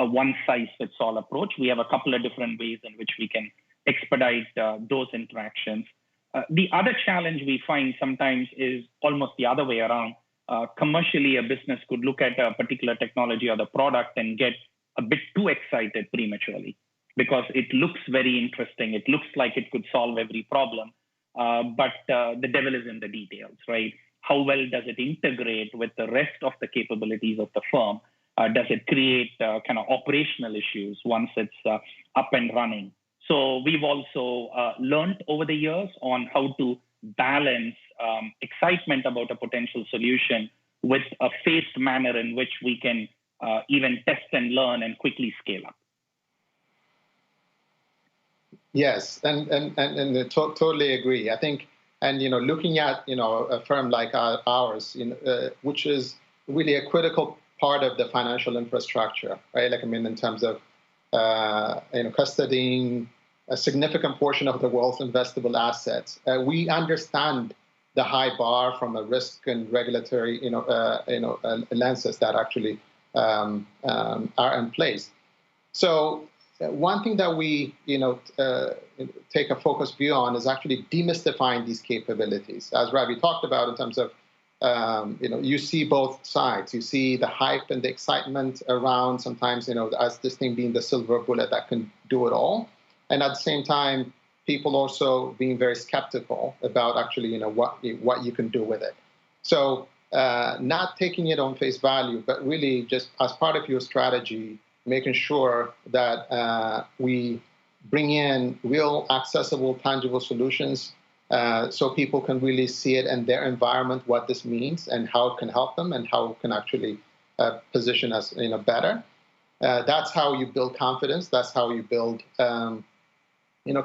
one-size-fits-all approach. We have a couple of different ways in which we can expedite those interactions. The other challenge we find sometimes is almost the other way around. Commercially, a business could look at a particular technology or the product and get a bit too excited prematurely because it looks very interesting. It looks like it could solve every problem. But the devil is in the details, right? How well does it integrate with the rest of the capabilities of the firm? Does it create kind of operational issues once it's up and running? So we've also learned over the years on how to balance excitement about a potential solution with a phased manner in which we can even test and learn and quickly scale up. Yes, and totally agree. I think, and looking at a firm like ours, which is really a critical part of the financial infrastructure, right? Like in terms of custodying a significant portion of the world's investable assets, we understand the high bar from a risk and regulatory lenses that actually are in place. So one thing that we take a focused view on is actually demystifying these capabilities, as Ravi talked about, in terms of you see both sides. You see the hype and the excitement around sometimes as this thing being the silver bullet that can do it all, and at the same time people also being very skeptical about actually what you can do with it. So not taking it on face value, but really just as part of your strategy, making sure that we bring in real, accessible, tangible solutions so people can really see it in their environment, what this means and how it can help them and how it can actually position us better. That's how you build confidence. That's how you build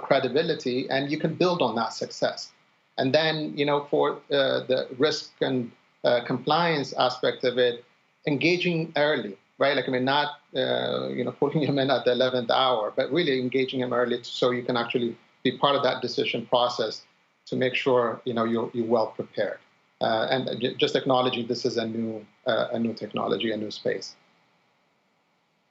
credibility, and you can build on that success. And then for the risk and compliance aspect of it, engaging early. Right, like not putting him in at the 11th hour, but really engaging him early so you can actually be part of that decision process to make sure you're well prepared. And just acknowledging this is a new technology, a new space.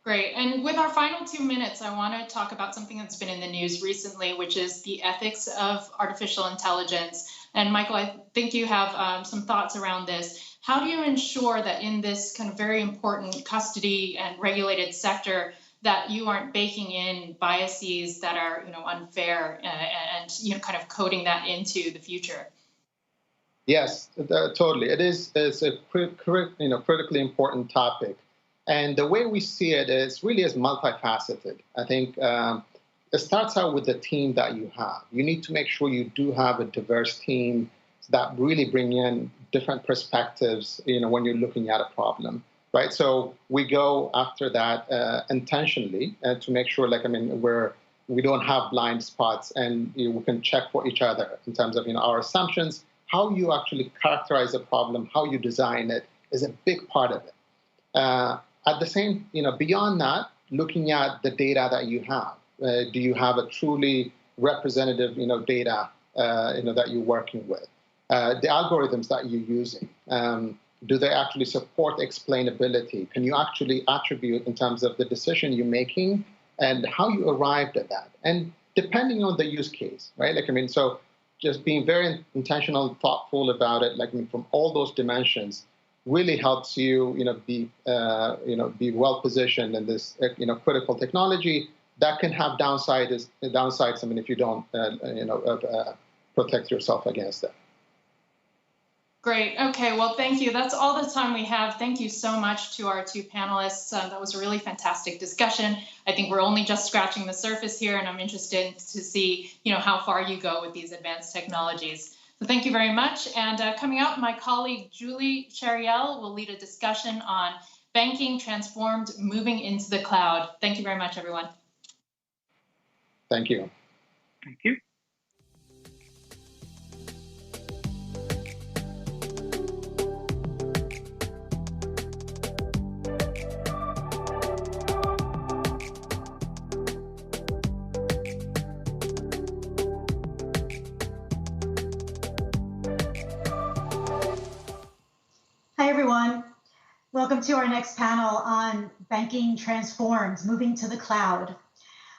Great. And with our final 2 minutes, I want to talk about something that's been in the news recently, which is the ethics of artificial intelligence. And Michael, I think you have some thoughts around this. How do you ensure that in this kind of very important custody and regulated sector that you aren't baking in biases that are unfair and kind of coding that into the future? Yes, totally. It's a critically important topic. And the way we see it is really as multifaceted. I think it starts out with the team that you have. You need to make sure you do have a diverse team that really bring in different perspectives, when you're looking at a problem, right? So we go after that intentionally to make sure, we don't have blind spots, and we can check for each other in terms of our assumptions. How you actually characterize a problem, how you design it, is a big part of it. at the same, beyond that, looking at the data that you have. Do you have a truly representative, data, that you're working with? The algorithms that you're using, do they actually support explainability? Can you actually attribute in terms of the decision you're making and how you arrived at that? And depending on the use case, right? So just being very intentional and thoughtful about it, from all those dimensions, really helps you, be well positioned in this, critical technology that can have downsides. If you don't, protect yourself against it. Great. Okay. Well, thank you. That's all the time we have. Thank you so much to our two panelists. That was a really fantastic discussion. I think we're only just scratching the surface here, and I'm interested to see, how far you go with these advanced technologies. So thank you very much. And coming up, my colleague Julie Chariel will lead a discussion on banking transformed, moving into the cloud. Thank you very much, everyone. Thank you. Thank you. Hi, everyone. Welcome to our next panel on banking transformed, moving to the cloud.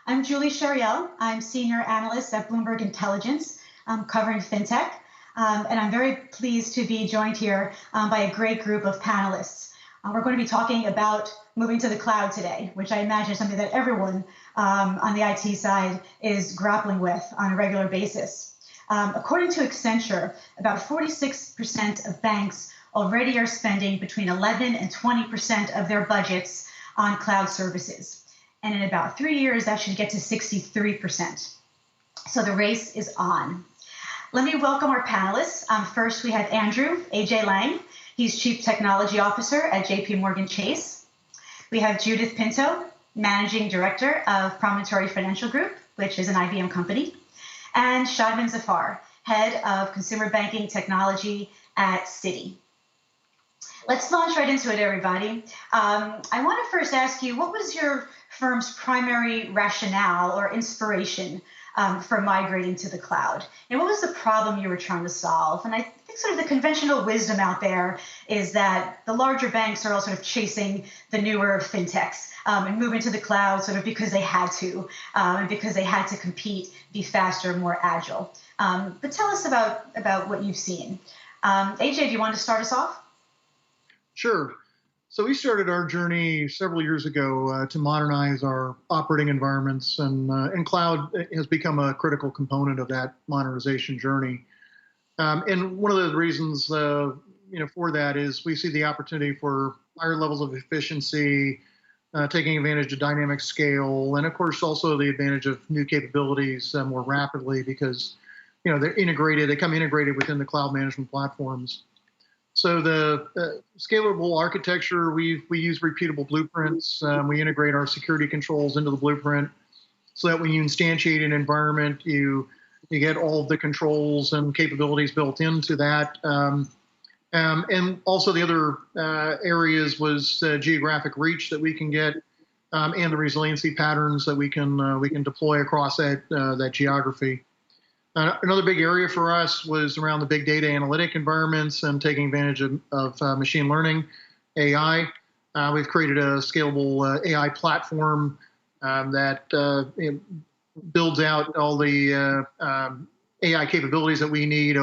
I'm Julie Chariel. I'm Senior Analyst at Bloomberg Intelligence, covering FinTech. And I'm very pleased to be joined here by a great group of panelists. We're going to be talking about moving to the cloud today, which I imagine is something that everyone on the IT side is grappling with on a regular basis. According to Accenture, about 46% of banks already are spending between 11 and 20% of their budgets on cloud services. And in about 3 years, that should get to 63%. So the race is on. Let me welcome our panelists. First, we have Andrew AJ Lang. He's Chief Technology Officer at JP Morgan Chase. We have Judith Pinto, Managing Director of Promontory Financial Group, which is an IBM company. And Shadman Zafar, Head of Consumer Banking Technology at Citi. Let's launch right into it, everybody. I want to first ask you, what was your firm's primary rationale or inspiration for migrating to the cloud? And what was the problem you were trying to solve? And I think sort of the conventional wisdom out there is that the larger banks are all sort of chasing the newer fintechs and moving to the cloud sort of because they had to, and because they had to compete, be faster, more agile. But tell us about what you've seen. AJ, do you want to start us off? Sure. So we started our journey several years ago to modernize our operating environments, and cloud has become a critical component of that modernization journey. And one of the reasons, for that is we see the opportunity for higher levels of efficiency, taking advantage of dynamic scale, and of course also the advantage of new capabilities more rapidly because, they're integrated. They come integrated within the cloud management platforms. So the scalable architecture, we use repeatable blueprints. We integrate our security controls into the blueprint so that when you instantiate an environment, you get all of the controls and capabilities built into that. And also the other areas was geographic reach that we can get, and the resiliency patterns that we can deploy across that geography. Another big area for us was around the big data analytic environments and taking advantage of machine learning, AI. We've created a scalable AI platform that builds out all the AI capabilities that we need,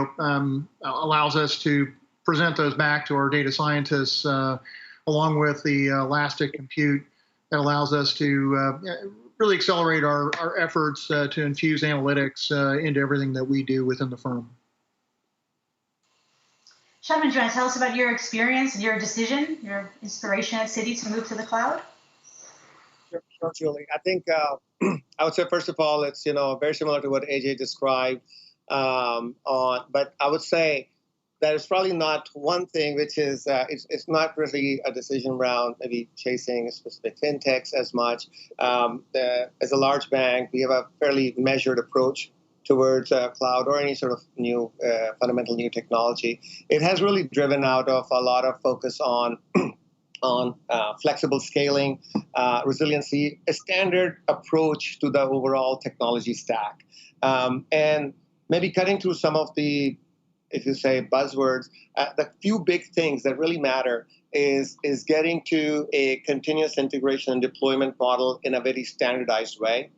allows us to present those back to our data scientists, along with the elastic compute that allows us to really accelerate our efforts to infuse analytics into everything that we do within the firm. Shadman, do you want to tell us about your experience, your decision, your inspiration at Citi to move to the cloud? Sure, Julie. I think I would say, first of all, it's very similar to what AJ described. But I would say that it's probably not one thing, which is it's not really a decision around maybe chasing specific fintechs as much. As a large bank, we have a fairly measured approach towards cloud or any sort of new, fundamental new technology. It has really driven out of a lot of focus on on flexible scaling, resiliency, a standard approach to the overall technology stack. And maybe cutting through some of the, if you say, buzzwords, the few big things that really matter is getting to a continuous integration and deployment model in a very standardized way,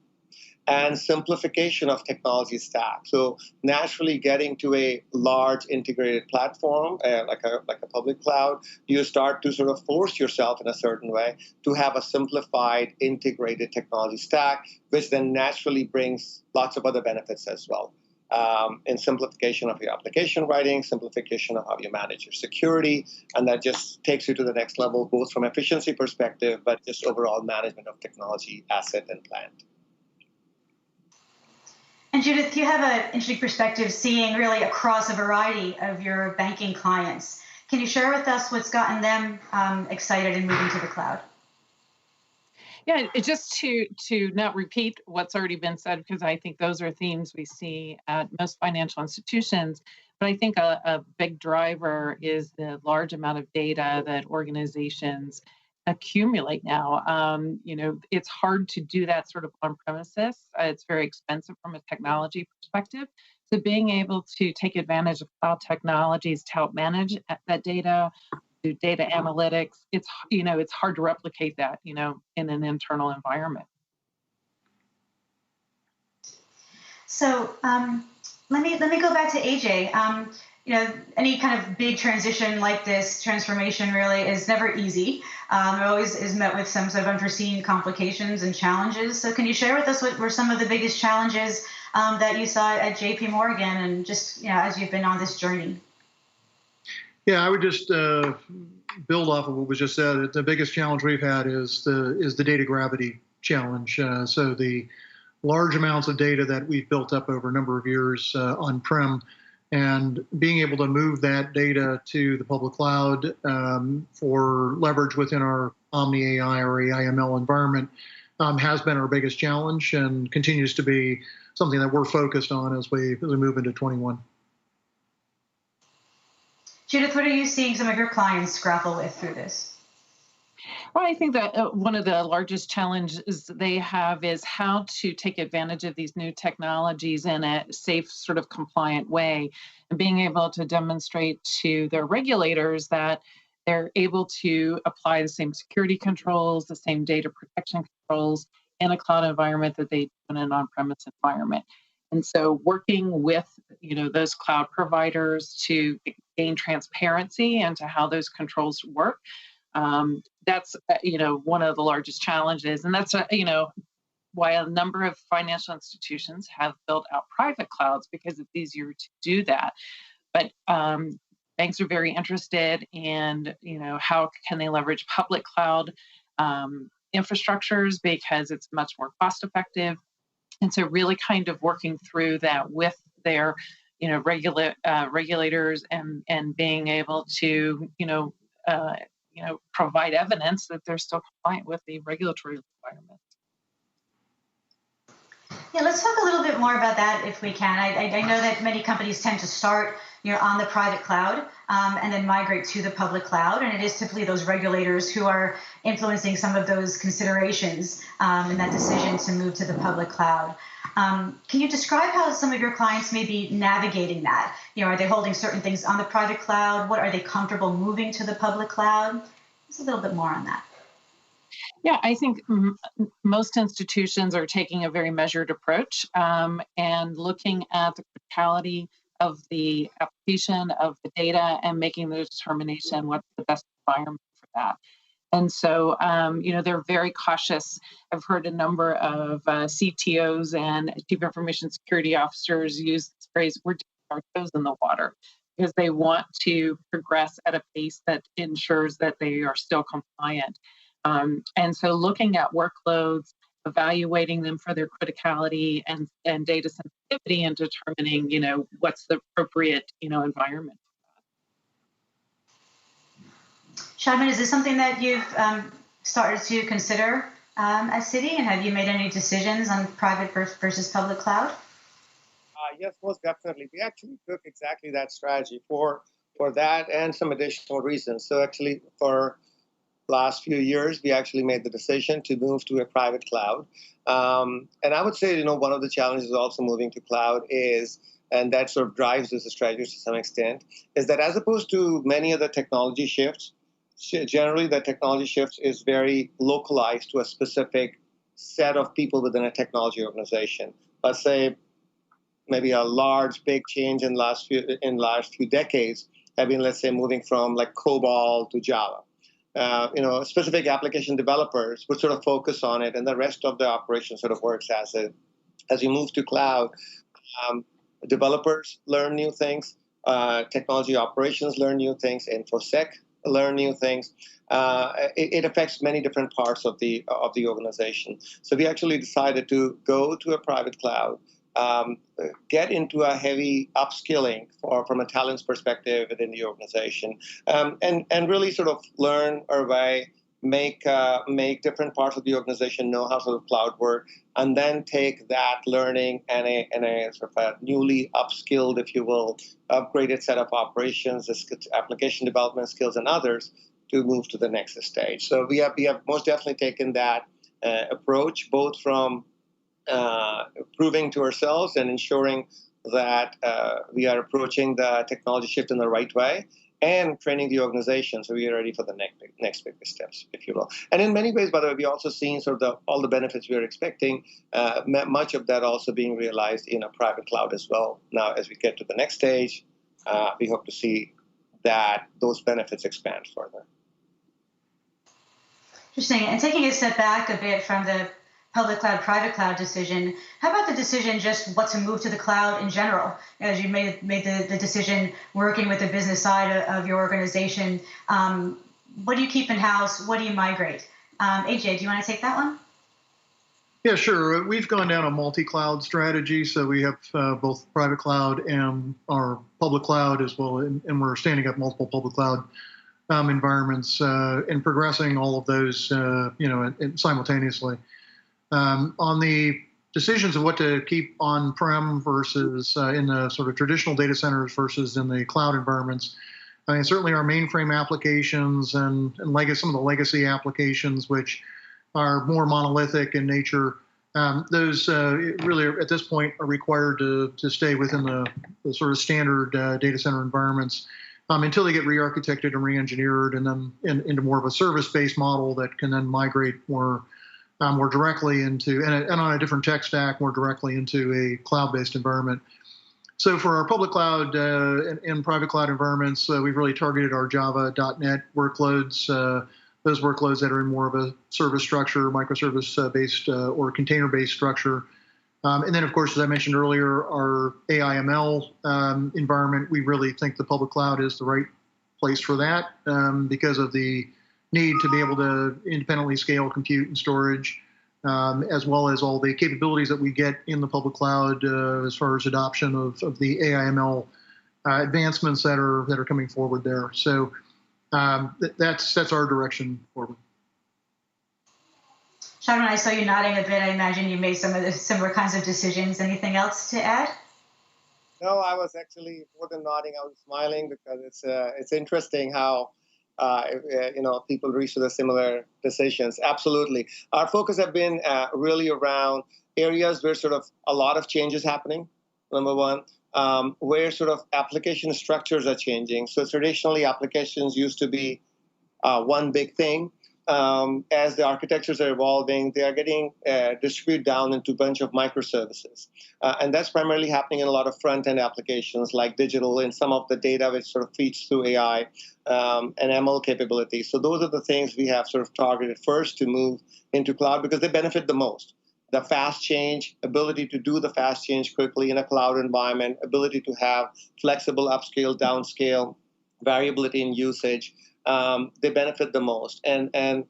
and simplification of technology stack. So naturally getting to a large integrated platform, like a public cloud, you start to sort of force yourself in a certain way to have a simplified, integrated technology stack, which then naturally brings lots of other benefits as well. In simplification of your application writing, simplification of how you manage your security, and that just takes you to the next level, both from efficiency perspective, but just overall management of technology, asset, and plant. And Judith, you have an interesting perspective seeing really across a variety of your banking clients. Can you share with us what's gotten them excited in moving to the cloud? Yeah, just to not repeat what's already been said, because I think those are themes we see at most financial institutions. But I think a big driver is the large amount of data that organizations accumulate now. It's hard to do that sort of on premises. It's very expensive from a technology perspective. So being able to take advantage of cloud technologies to help manage that data, do data analytics, it's hard to replicate that, in an internal environment. So let me go back to AJ. Any kind of big transition like this, transformation really is never easy. It always is met with some sort of unforeseen complications and challenges. So can you share with us what were some of the biggest challenges that you saw at JP Morgan and just as you've been on this journey? Yeah, I would just build off of what was just said. The biggest challenge we've had is the data gravity challenge. So the large amounts of data that we've built up over a number of years on-prem, and being able to move that data to the public cloud for leverage within our Omni AI or AI/ML environment has been our biggest challenge and continues to be something that we're focused on as we move into 21. Judith, what are you seeing some of your clients grapple with through this? Well, I think that one of the largest challenges they have is how to take advantage of these new technologies in a safe, sort of compliant way, and being able to demonstrate to their regulators that they're able to apply the same security controls, the same data protection controls in a cloud environment that they do in an on-premise environment. And so working with those cloud providers to gain transparency into how those controls work, that's one of the largest challenges, and that's why a number of financial institutions have built out private clouds, because it's easier to do that. But banks are very interested in how can they leverage public cloud infrastructures, because it's much more cost effective. And so really kind of working through that with their regulators and being able to provide evidence that they're still compliant with the regulatory requirements. Yeah, let's talk a little bit more about that if we can. I know that many companies tend to start on the private cloud and then migrate to the public cloud. And it is typically those regulators who are influencing some of those considerations in that decision to move to the public cloud. Can you describe how some of your clients may be navigating that? Are they holding certain things on the private cloud? What are they comfortable moving to the public cloud? Just a little bit more on that. Yeah, I think most institutions are taking a very measured approach and looking at the criticality of the application of the data and making the determination what's the best environment for that. And so, they're very cautious. I've heard a number of CTOs and chief information security officers use this phrase, we're dipping our toes in the water, because they want to progress at a pace that ensures that they are still compliant. And so looking at workloads, evaluating them for their criticality and data sensitivity, and determining, what's the appropriate, environment. Shadman, is this something that you've started to consider at Citi, and have you made any decisions on private versus public cloud? Yes, most definitely. We actually took exactly that strategy for that and some additional reasons. So actually, for last few years, we actually made the decision to move to a private cloud. And I would say, one of the challenges also moving to cloud is, and that sort of drives this strategy to some extent, is that as opposed to many of the technology shifts, generally the technology shift is very localized to a specific set of people within a technology organization. Let's say maybe a big change in last few decades have been, let's say, moving from like COBOL to Java. Specific application developers would sort of focus on it, and the rest of the operation sort of works as you move to cloud. Developers learn new things, technology operations learn new things, InfoSec learn new things. It affects many different parts of the organization. So we actually decided to go to a private cloud, get into a heavy upskilling from a talents perspective within the organization, and really sort of learn our way, make different parts of the organization know how sort of cloud work, and then take that learning and a sort of a newly upskilled, if you will, upgraded set of operations, application development skills, and others to move to the next stage. So we have most definitely taken that approach, both from proving to ourselves and ensuring that we are approaching the technology shift in the right way, and training the organization so we are ready for the next big steps, if you will. And in many ways, by the way, we also seen sort of all the benefits we are expecting, much of that also being realized in a private cloud as well. Now, as we get to the next stage, we hope to see that those benefits expand further. Interesting. And taking a step back a bit from the public cloud, private cloud decision, how about the decision just what to move to the cloud in general? As you made the decision working with the business side of your organization, what do you keep in-house? What do you migrate? AJ, do you want to take that one? Yeah, sure. We've gone down a multi-cloud strategy, so we have both private cloud and our public cloud as well, and we're standing up multiple public cloud environments and progressing all of those, simultaneously. On the decisions of what to keep on-prem versus in the sort of traditional data centers versus in the cloud environments, I mean, certainly our mainframe applications and some of the legacy applications, which are more monolithic in nature, those really at this point are required to stay within the sort of standard data center environments until they get re-architected and re-engineered, and then into more of a service-based model that can then migrate more directly into, and on a different tech stack, more directly into a cloud-based environment. So for our public cloud and private cloud environments, we've really targeted our Java.NET workloads, those workloads that are in more of a service structure, microservice-based or container-based structure. And then, of course, as I mentioned earlier, our AI/ML environment, we really think the public cloud is the right place for that because of the need to be able to independently scale compute and storage, as well as all the capabilities that we get in the public cloud as far as adoption of the AI/ML advancements that are coming forward there. So that's our direction forward. Sharman, I saw you nodding a bit. I imagine you made some of the similar kinds of decisions. Anything else to add? No, I was actually more than nodding. I was smiling because it's interesting how people reach to the similar decisions. Absolutely, our focus have been really around areas where sort of a lot of change is happening. Number one, where sort of application structures are changing. So traditionally, applications used to be one big thing. As the architectures are evolving, they are getting distributed down into a bunch of microservices. And that's primarily happening in a lot of front-end applications like digital and some of the data which sort of feeds through AI and ML capabilities. So those are the things we have sort of targeted first to move into cloud because they benefit the most. The fast change, ability to do the fast change quickly in a cloud environment, ability to have flexible upscale, downscale, variability in usage. They benefit the most. And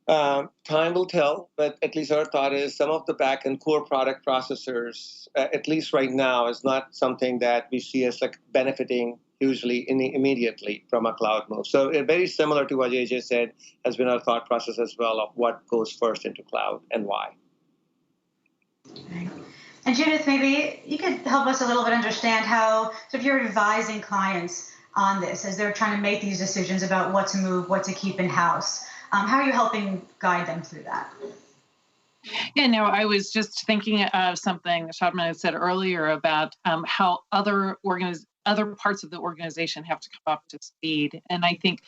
time will tell, but at least our thought is some of the back-end core product processors, at least right now, is not something that we see as like benefiting hugely immediately from a cloud move. So very similar to what AJ said has been our thought process as well of what goes first into cloud and why. And Judith, maybe you could help us a little bit understand how, so if you're advising clients on this as they're trying to make these decisions about what to move, what to keep in-house, How are you helping guide them through that? Yeah, no, I was just thinking of something Shadman had said earlier about how other parts of the organization have to come up to speed. And I think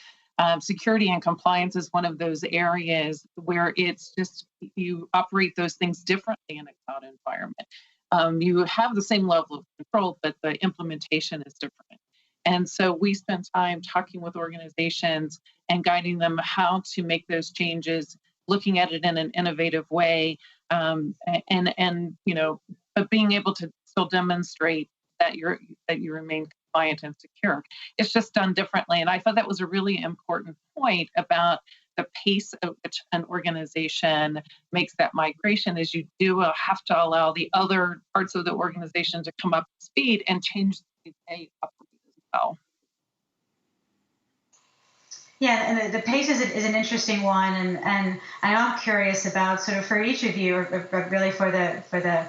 security and compliance is one of those areas where it's just you operate those things differently in a cloud environment. You have the same level of control, but the implementation is different. And so we spend time talking with organizations and guiding them how to make those changes, looking at it in an innovative way, and but being able to still demonstrate that you remain compliant and secure. It's just done differently, and I thought that was a really important point about the pace at which an organization makes that migration. Is you do have to allow the other parts of the organization to come up to speed and change the way they operate as well. Yeah, and the pace is an interesting one, and I'm curious about sort of for each of you, or really for the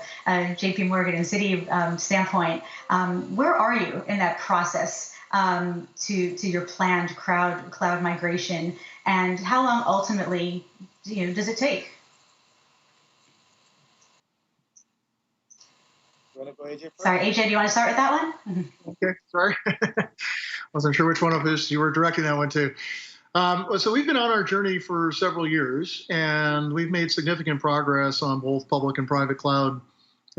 J.P. Morgan and Citi standpoint, where are you in that process to your planned cloud migration, and how long ultimately does it take? You want to go, AJ first? Sorry, AJ, do you want to start with that one? Okay, sorry. Wasn't sure which one of us you were directing that one to. So we've been on our journey for several years, and we've made significant progress on both public and private cloud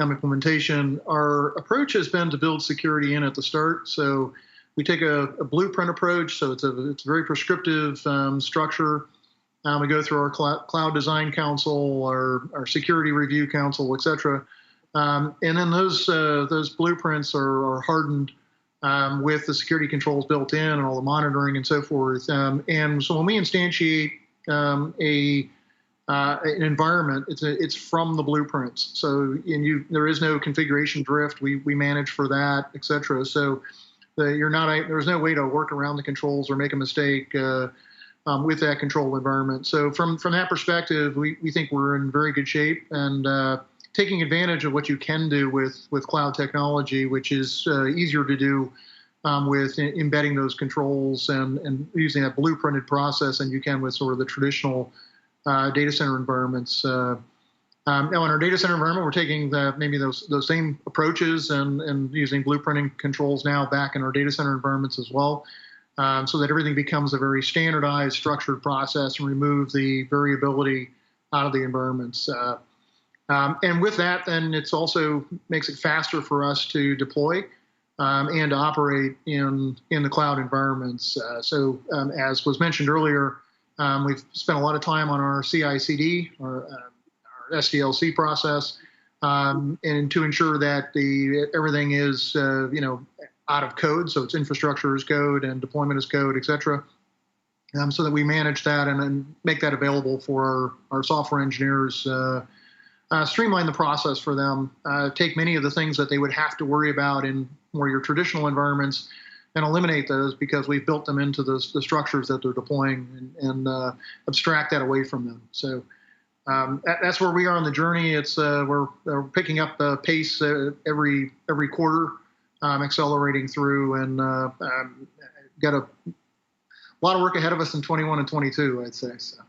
implementation. Our approach has been to build security in at the start. So we take a blueprint approach. So it's a very prescriptive structure. We go through our cloud design council, our security review council, et cetera. And then those blueprints are hardened with the security controls built in and all the monitoring and so forth. And so when we instantiate an environment, it's from the blueprints. So there is no configuration drift. We manage for that, et cetera. So there's no way to work around the controls or make a mistake with that control environment. So from that perspective, we think we're in very good shape, and taking advantage of what you can do with cloud technology, which is easier to do with embedding those controls and using that blueprinted process than you can with sort of the traditional data center environments. Now in our data center environment, we're taking maybe those same approaches and using blueprinting controls now back in our data center environments as well, so that everything becomes a very standardized, structured process and remove the variability out of the environments. And with that, then it's also makes it faster for us to deploy and to operate in the cloud environments. So as was mentioned earlier, we've spent a lot of time on our CI/CD, our SDLC process, and to ensure that everything is out of code, so it's infrastructure as code and deployment as code, et cetera, so that we manage that and then make that available for our software engineers. Streamline the process for them, take many of the things that they would have to worry about in more your traditional environments and eliminate those because we've built them into the structures that they're deploying and abstract that away from them. So that's where we are on the journey. It's we're picking up the pace every quarter, accelerating through, and got a lot of work ahead of us in 21 and 22, I'd say. So.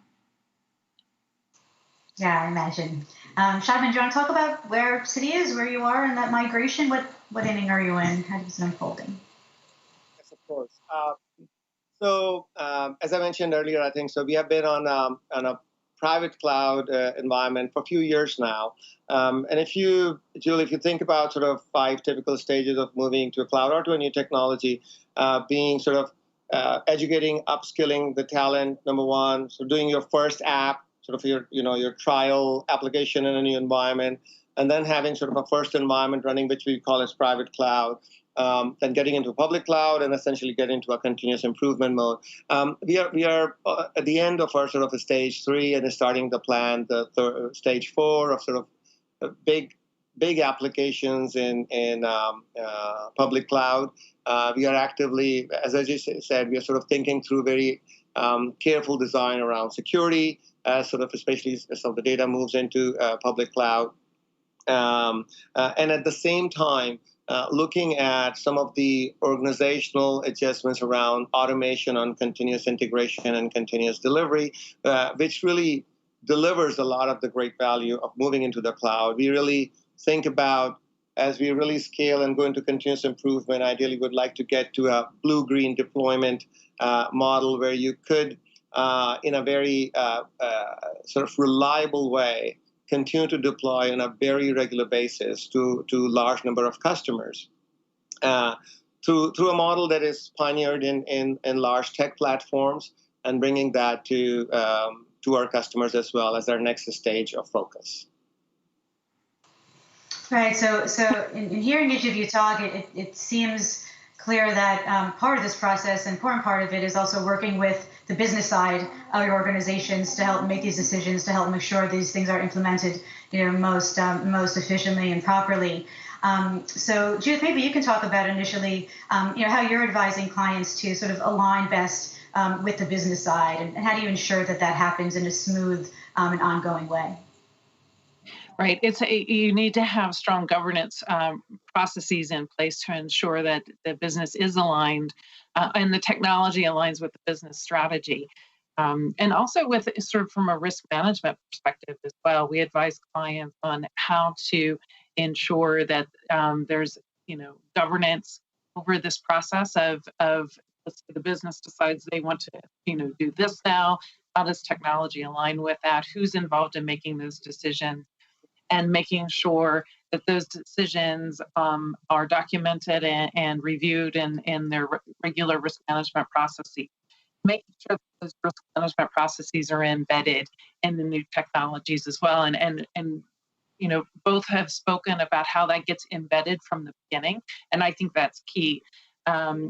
Yeah, I imagine. Shadman, do you want to talk about where Citi is, where you are in that migration? What inning are you in? How is it unfolding? Yes, of course. So as I mentioned earlier, I think so we have been on a private cloud environment for a few years now. And Julie, if you think about sort of 5 typical stages of moving to a cloud or to a new technology, being sort of educating, upskilling the talent, number one, so doing your first app, sort of your trial application in a new environment, and then having sort of a first environment running, which we call as private cloud, then getting into public cloud and essentially getting into a continuous improvement mode. We are at the end of our sort of a stage 3 and starting to plan the stage 4 of sort of big applications in public cloud. We are actively, as I just said, we are sort of thinking through very careful design around security, sort of especially as some of the data moves into public cloud. And at the same time, looking at some of the organizational adjustments around automation on continuous integration and continuous delivery, which really delivers a lot of the great value of moving into the cloud. We really think about, as we really scale and go into continuous improvement, ideally would like to get to a blue-green deployment model where you could, in a very sort of reliable way, continue to deploy on a very regular basis to large number of customers through a model that is pioneered in large tech platforms and bringing that to our customers as well as our next stage of focus. Right. So in hearing each of you talk, it seems clear that part of this process, an important part of it, is also working with the business side of your organizations to help make these decisions, to help make sure these things are implemented, most efficiently and properly. So Judith, maybe you can talk about initially, how you're advising clients to sort of align best with the business side, and how do you ensure that that happens in a smooth and ongoing way? Right. You need to have strong governance processes in place to ensure that the business is aligned and the technology aligns with the business strategy. And also with sort of from a risk management perspective as well, we advise clients on how to ensure that there's governance over this process of the business decides they want to do this now. How does technology align with that? Who's involved in making those decisions? And making sure that those decisions are documented and reviewed in their regular risk management processes. Making sure that those risk management processes are embedded in the new technologies as well. And both have spoken about how that gets embedded from the beginning. And I think that's key.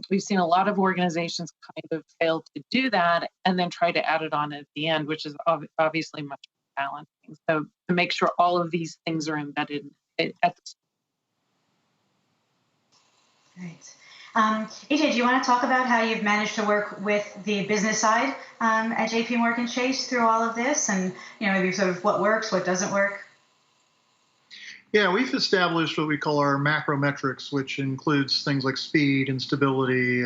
We've seen a lot of organizations kind of fail to do that and then try to add it on at the end, which is obviously much challenging. So to make sure all of these things are embedded at the Great. AJ, do you want to talk about how you've managed to work with the business side at JP Morgan Chase through all of this, and maybe sort of what works, what doesn't work? Yeah, we've established what we call our macro metrics, which includes things like speed and stability,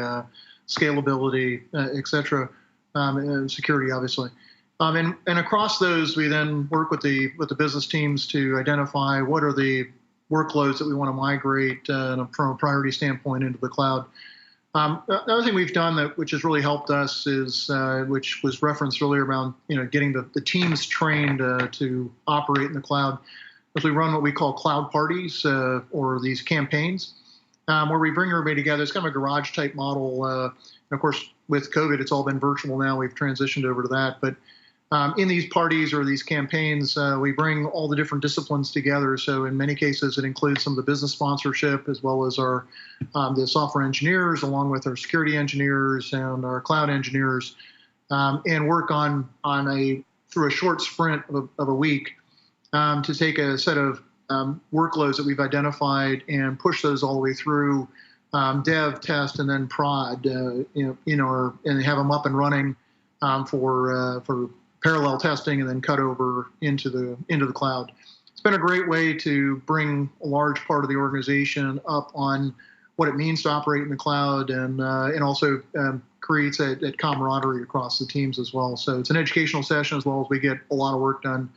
scalability, et cetera, and security, obviously. And across those, we then work with the business teams to identify what are the workloads that we want to migrate from a priority standpoint into the cloud. Another thing we've done which has really helped us is, which was referenced earlier around getting the teams trained to operate in the cloud, is we run what we call cloud parties or these campaigns where we bring everybody together. It's kind of a garage type model. And of course, with COVID, it's all been virtual now. We've transitioned over to that, but in these parties or these campaigns, we bring all the different disciplines together. So in many cases, it includes some of the business sponsorship as well as our the software engineers, along with our security engineers and our cloud engineers, and work through a short sprint of a week to take a set of workloads that we've identified and push those all the way through dev, test, and then prod, and have them up and running for parallel testing and then cut over into the cloud. It's been a great way to bring a large part of the organization up on what it means to operate in the cloud, and also creates a camaraderie across the teams as well. So it's an educational session as well as we get a lot of work done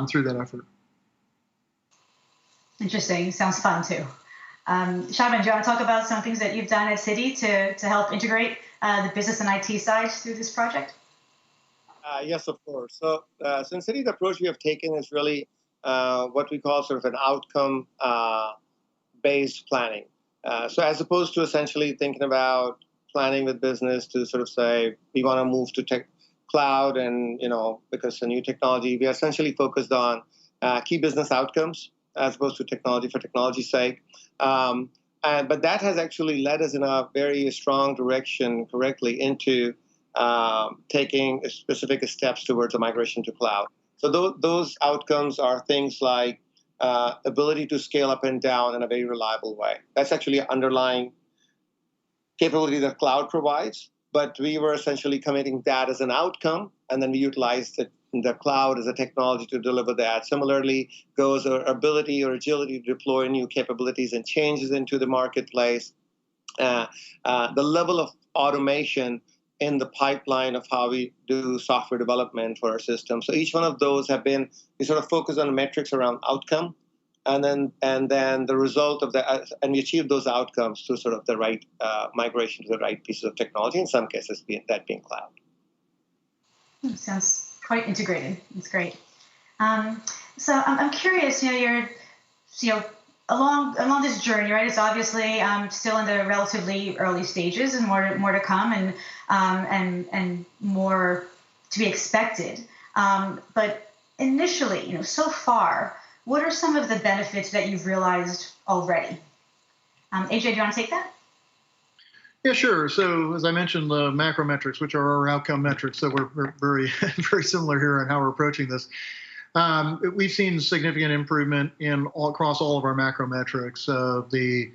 through that effort. Interesting. Sounds fun too. Shaban, do you want to talk about some things that you've done at Citi to help integrate the business and IT sides through this project? Yes, of course. So in Citi, the approach we have taken is really what we call sort of an outcome-based planning. So as opposed to essentially thinking about planning with business to sort of say, we want to move to cloud and, because the new technology, we are essentially focused on key business outcomes as opposed to technology for technology's sake. But that has actually led us in a very strong direction correctly into taking specific steps towards a migration to cloud. So those outcomes are things like ability to scale up and down in a very reliable way. That's actually an underlying capability that cloud provides, but we were essentially committing that as an outcome, and then we utilized the cloud as a technology to deliver that. Similarly, goes our ability or agility to deploy new capabilities and changes into the marketplace. The level of automation in the pipeline of how we do software development for our system. So each one of those we sort of focus on metrics around outcome, and then the result of that, and we achieve those outcomes through sort of the right migration to the right pieces of technology. In some cases, that being cloud. Sounds quite integrated. It's great. So I'm curious. You're along this journey, right? It's obviously still in the relatively early stages, and more to come, and more to be expected. But initially, so far, what are some of the benefits that you've realized already? AJ, do you want to take that? Yeah, sure. So as I mentioned, the macro metrics, which are our outcome metrics, so we're very, very similar here on how we're approaching this. We've seen significant improvement across all of our macro metrics. The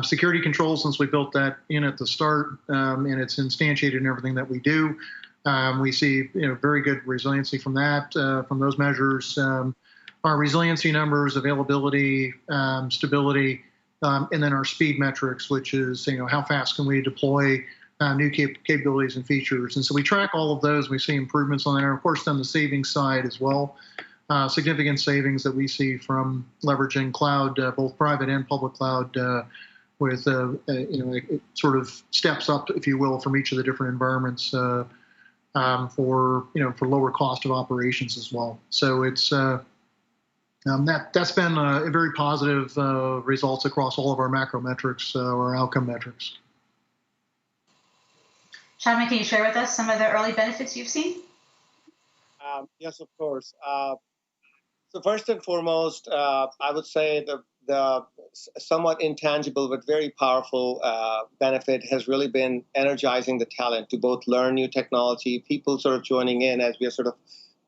security controls, since we built that in at the start, and it's instantiated in everything that we do, we see very good resiliency from that, from those measures. Our resiliency numbers, availability, stability, and then our speed metrics, which is how fast can we deploy new capabilities and features. And so we track all of those. We see improvements on there. And of course, on the savings side as well, significant savings that we see from leveraging cloud, both private and public cloud, with it sort of steps up, if you will, from each of the different environments for lower cost of operations as well. So it's that's been a very positive results across all of our macro metrics or outcome metrics. Shadman, can you share with us some of the early benefits you've seen? Yes, of course. So first and foremost, I would say the somewhat intangible but very powerful benefit has really been energizing the talent to both learn new technology. People sort of joining in as we are sort of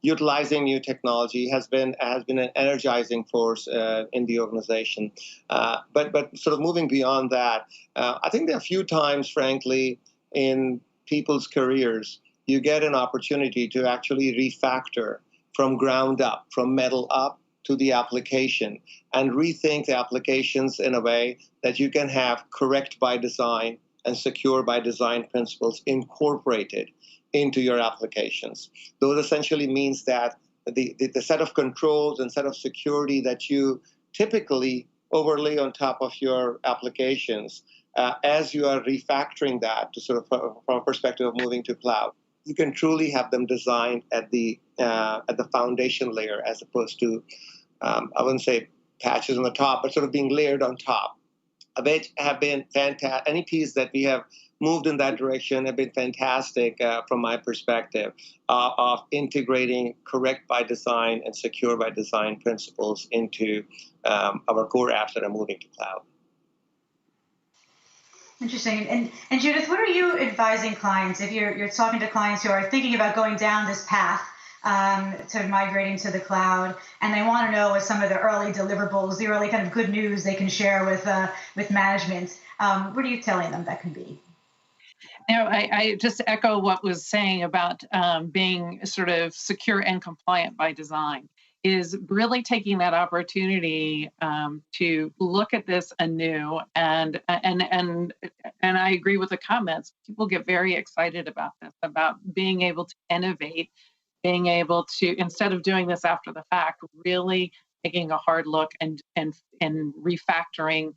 utilizing new technology has been an energizing force in the organization. But sort of moving beyond that, I think there are a few times, frankly, in people's careers, you get an opportunity to actually refactor from ground up, from metal up to the application, and rethink the applications in a way that you can have correct by design and secure by design principles incorporated into your applications. Those essentially means that the set of controls and set of security that you typically overlay on top of your applications, as you are refactoring that to sort of from a perspective of moving to cloud, you can truly have them designed at the foundation layer, as opposed to I wouldn't say patches on the top, but sort of being layered on top, which have been fantastic. Any piece that we have moved in that direction have been fantastic from my perspective of integrating correct by design and secure by design principles into our core apps that are moving to cloud. Interesting. And Judith, what are you advising clients if you're talking to clients who are thinking about going down this path to migrating to the cloud, and they want to know what some of the early deliverables, the early kind of good news they can share with management? What are you telling them that can be? I just echo what was saying about being sort of secure and compliant by design, is really taking that opportunity to look at this anew. And I agree with the comments. People get very excited about this, about being able to innovate, being able to, instead of doing this after the fact, really taking a hard look and refactoring,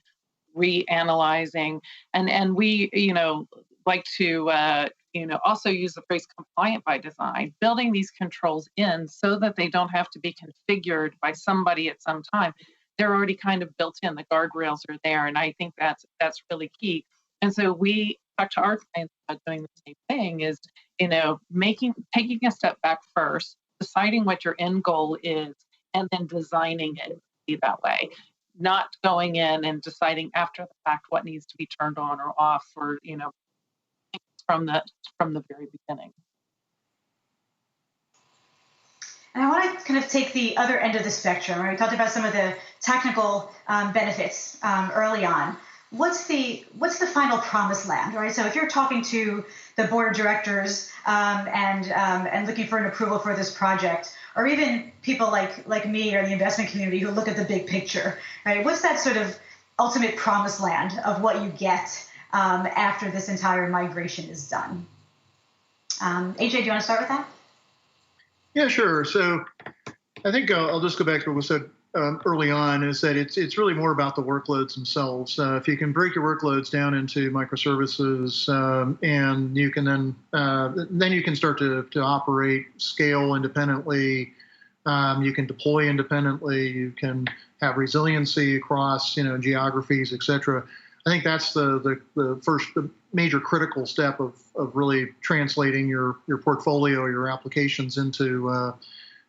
reanalyzing, and we like to also use the phrase compliant by design, building these controls in so that they don't have to be configured by somebody at some time. They're already kind of built in. The guardrails are there, and I think that's really key. And so we talk to our clients about doing the same thing, is taking a step back first, deciding what your end goal is, and then designing it to be that way. Not going in and deciding after the fact what needs to be turned on or off, or from the very beginning. And I want to kind of take the other end of the spectrum. Right? We talked about some of the technical benefits early on. what's the final promised land, right? So if you're talking to the board of directors and looking for an approval for this project, or even people like me or the investment community who look at the big picture, right? What's that sort of ultimate promised land of what you get after this entire migration is done? AJ, do you want to start with that? Yeah, sure. So I think I'll just go back to what was said early on, is that it's really more about the workloads themselves. If you can break your workloads down into microservices, and you can then you can start to operate, scale independently. You can deploy independently. You can have resiliency across geographies, et cetera. I think that's the first major critical step of really translating your portfolio, your applications into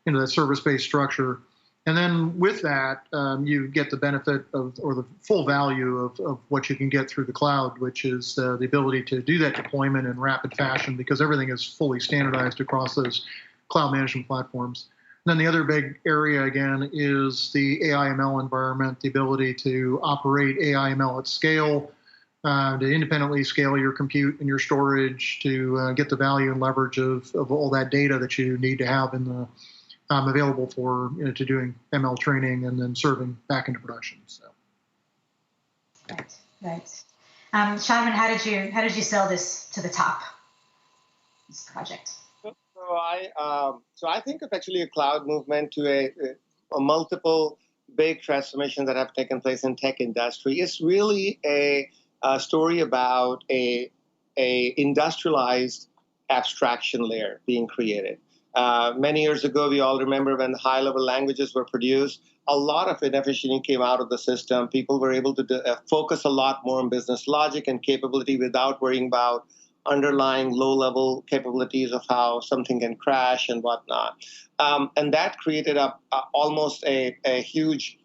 that service-based structure. And then with that, you get the benefit of, or the full value of what you can get through the cloud, which is the ability to do that deployment in rapid fashion, because everything is fully standardized across those cloud management platforms. And then the other big area, again, is the AI/ML environment, the ability to operate AI/ML at scale, to independently scale your compute and your storage, to get the value and leverage of all that data that you need to have in the available for to doing ML training and then serving back into production. So. Right. Shadman, how did you sell this to the top? This project. So I think of actually a cloud movement to a multiple big transformations that have taken place in tech industry. It's really a story about a industrialized abstraction layer being created. Many years ago, we all remember when high-level languages were produced, a lot of inefficiency came out of the system. People were able to focus a lot more on business logic and capability without worrying about underlying low-level capabilities of how something can crash and whatnot. And that created almost a huge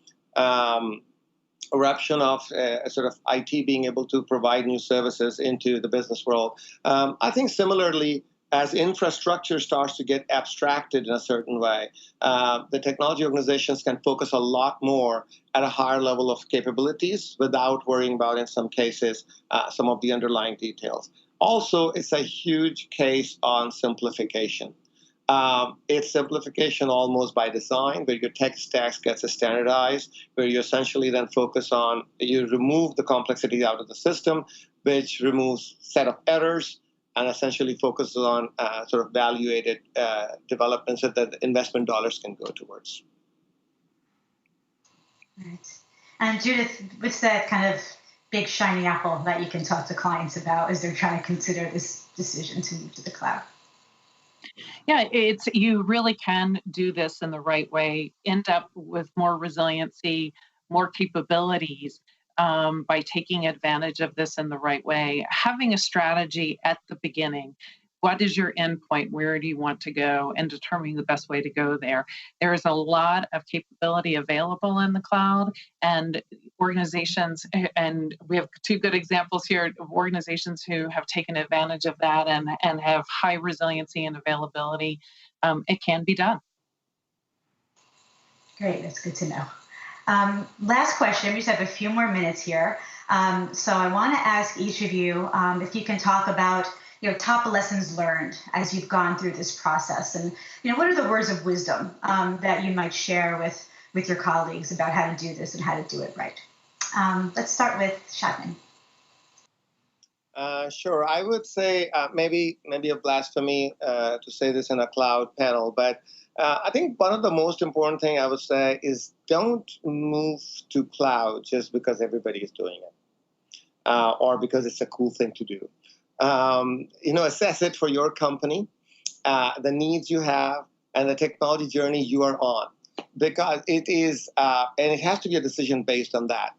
eruption of sort of IT being able to provide new services into the business world. I think similarly, as infrastructure starts to get abstracted in a certain way, the technology organizations can focus a lot more at a higher level of capabilities without worrying about, in some cases, some of the underlying details. Also, it's a huge case on simplification. It's simplification almost by design, where your tech stack gets standardized, where you essentially then focus on, you remove the complexity out of the system, which removes set of errors, and essentially focuses on sort of value-added developments that the investment dollars can go towards. Right. And Judith, what's that kind of big shiny apple that you can talk to clients about as they're trying to consider this decision to move to the cloud? Yeah, you really can do this in the right way, end up with more resiliency, more capabilities by taking advantage of this in the right way. Having a strategy at the beginning. What is your endpoint? Where do you want to go? And determining the best way to go there. There is a lot of capability available in the cloud, and organizations, and we have two good examples here of organizations who have taken advantage of that and have high resiliency and availability. It can be done. Great, that's good to know. Last question, we just have a few more minutes here. So I want to ask each of you if you can talk about top lessons learned as you've gone through this process, and what are the words of wisdom that you might share with your colleagues about how to do this and how to do it right. Let's start with Shadman. Sure, I would say maybe a blasphemy to say this in a cloud panel, but I think one of the most important thing I would say is don't move to cloud just because everybody is doing it or because it's a cool thing to do. Assess it for your company, the needs you have, and the technology journey you are on, because it is, and it has to be a decision based on that.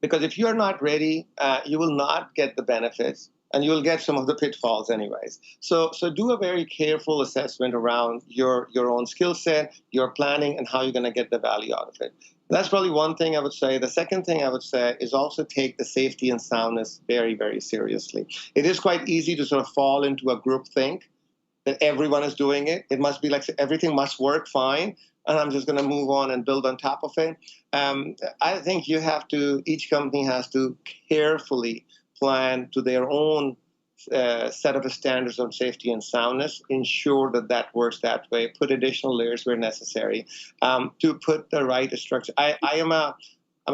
Because if you are not ready, you will not get the benefits, and you will get some of the pitfalls anyways. So do a very careful assessment around your own skill set, your planning, and how you're going to get the value out of it. That's probably one thing I would say. The second thing I would say is also take the safety and soundness very, very seriously. It is quite easy to sort of fall into a group think that everyone is doing it. It must be like everything must work fine. and I'm just going to move on and build on top of it. I think each company has to carefully plan to their own set of standards on safety and soundness, ensure that works that way, put additional layers where necessary, to put the right structure. I'm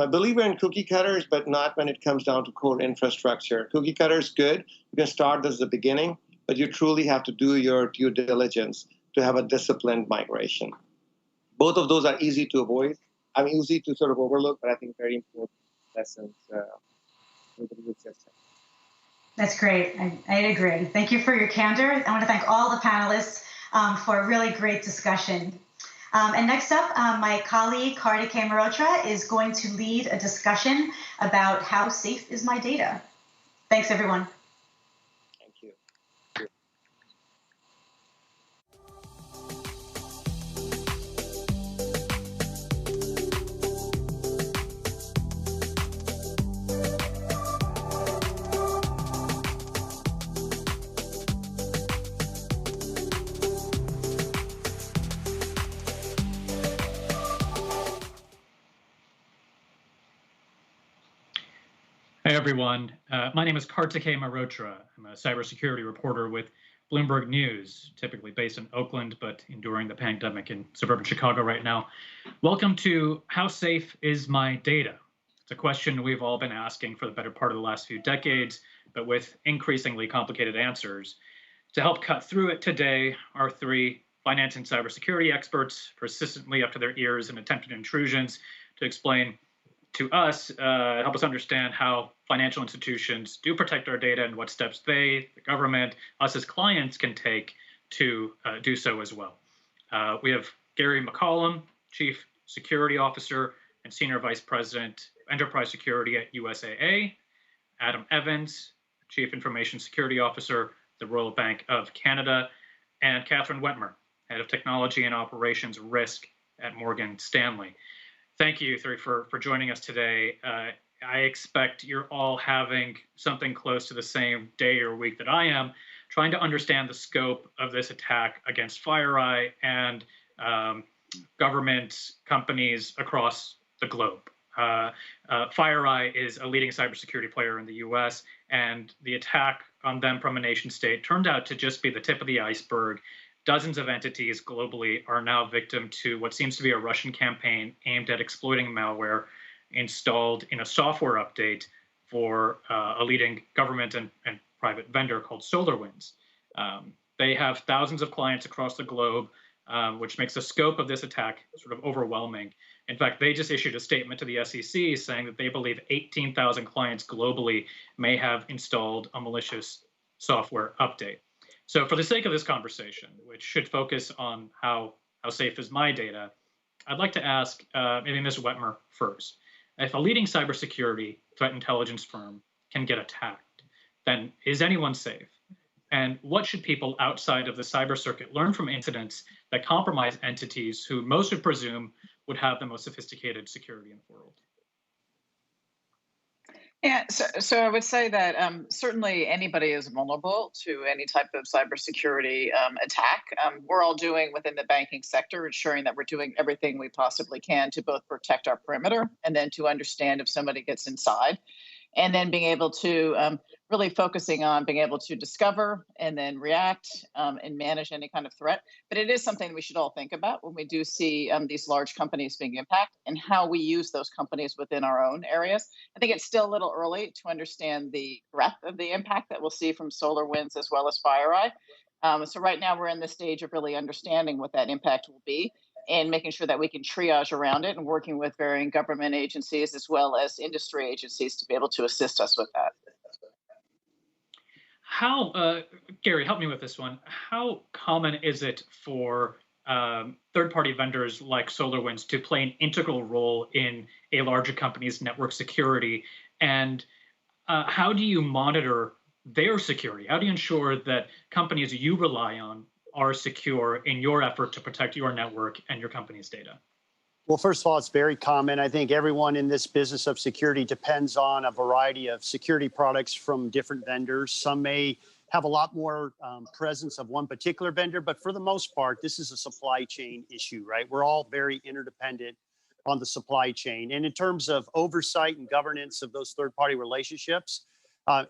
a believer in cookie cutters, but not when it comes down to core infrastructure. Cookie cutter is good. You can start as the beginning, but you truly have to do your due diligence to have a disciplined migration. Both of those are easy to avoid. Easy to sort of overlook, but I think very important lessons. That's great. I agree. Thank you for your candor. I want to thank all the panelists for a really great discussion. And next up, my colleague, Kartikeya Mehrotra, is going to lead a discussion about how safe is my data. Thanks, everyone. Thank you. Hey everyone, my name is Kartikeya Mehrotra. I'm a cybersecurity reporter with Bloomberg News, typically based in Oakland, but enduring the pandemic in suburban Chicago right now. Welcome to How Safe is My Data? It's a question we've all been asking for the better part of the last few decades, but with increasingly complicated answers. To help cut through it today are three finance and cybersecurity experts, persistently up to their ears in attempted intrusions, to explain to us, help us understand how financial institutions do protect our data and what steps they, the government, us as clients can take to do so as well. We have Gary McCollum, Chief Security Officer and Senior Vice President, Enterprise Security at USAA, Adam Evans, Chief Information Security Officer, the Royal Bank of Canada, and Catherine Wetmer, Head of Technology and Operations Risk at Morgan Stanley. Thank you three for joining us today. I expect you're all having something close to the same day or week that I am, trying to understand the scope of this attack against FireEye and government companies across the globe. FireEye is a leading cybersecurity player in the US, and the attack on them from a nation state turned out to just be the tip of the iceberg. Dozens of entities globally are now victim to what seems to be a Russian campaign aimed at exploiting malware installed in a software update for a leading government and private vendor called SolarWinds. They have thousands of clients across the globe, which makes the scope of this attack sort of overwhelming. In fact, they just issued a statement to the SEC saying that they believe 18,000 clients globally may have installed a malicious software update. So for the sake of this conversation, which should focus on how safe is my data, I'd like to ask maybe Ms. Wetmer first. If a leading cybersecurity threat intelligence firm can get attacked, then is anyone safe? And what should people outside of the cyber circuit learn from incidents that compromise entities who most would presume would have the most sophisticated security in the world? Yeah, so I would say that certainly anybody is vulnerable to any type of cybersecurity attack. We're all doing within the banking sector, ensuring that we're doing everything we possibly can to both protect our perimeter and then to understand if somebody gets inside. And then being able to really focusing on being able to discover and then react and manage any kind of threat. But it is something we should all think about when we do see these large companies being impacted and how we use those companies within our own areas. I think it's still a little early to understand the breadth of the impact that we'll see from SolarWinds as well as FireEye. So right now we're in the stage of really understanding what that impact will be and making sure that we can triage around it and working with varying government agencies as well as industry agencies to be able to assist us with that. How, Gary, help me with this one. How common is it for third-party vendors like SolarWinds to play an integral role in a larger company's network security? And how do you monitor their security? How do you ensure that companies you rely on are secure in your effort to protect your network and your company's data? Well, first of all, it's very common. I think everyone in this business of security depends on a variety of security products from different vendors. Some may have a lot more presence of one particular vendor, but for the most part, this is a supply chain issue, right? We're all very interdependent on the supply chain. And in terms of oversight and governance of those third-party relationships,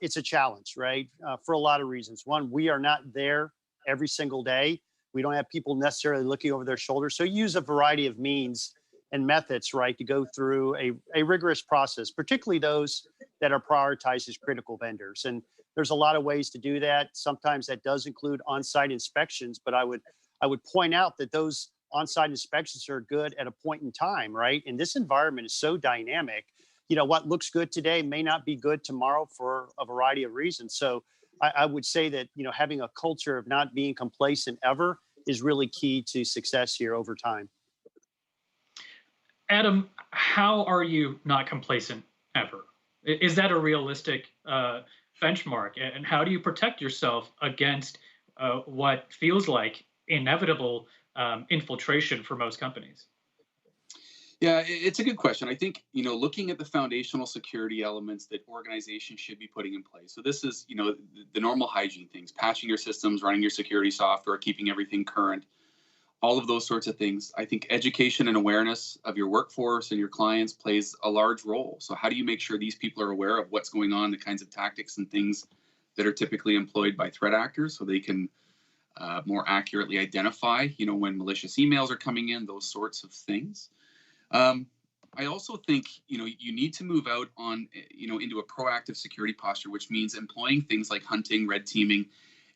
it's a challenge, right? For a lot of reasons. One, we are not there every single day. We don't have people necessarily looking over their shoulders. So you use a variety of means and methods, right, to go through a rigorous process, particularly those that are prioritized as critical vendors. And there's a lot of ways to do that. Sometimes that does include on-site inspections, but I would point out that those on-site inspections are good at a point in time, right? And this environment is so dynamic. You know, what looks good today may not be good tomorrow for a variety of reasons. So I would say that, you know, having a culture of not being complacent ever is really key to success here over time. Adam, how are you not complacent ever? Is that a realistic benchmark? And how do you protect yourself against what feels like inevitable infiltration for most companies? Yeah, it's a good question. I think, you know, looking at the foundational security elements that organizations should be putting in place. So this is, you know, the normal hygiene things, patching your systems, running your security software, keeping everything current, all of those sorts of things. I think education and awareness of your workforce and your clients plays a large role. So how do you make sure these people are aware of what's going on, the kinds of tactics and things that are typically employed by threat actors, so they can more accurately identify, you know, when malicious emails are coming in, those sorts of things. I also think, you know, you need to move out on, you know, into a proactive security posture, which means employing things like hunting, red teaming,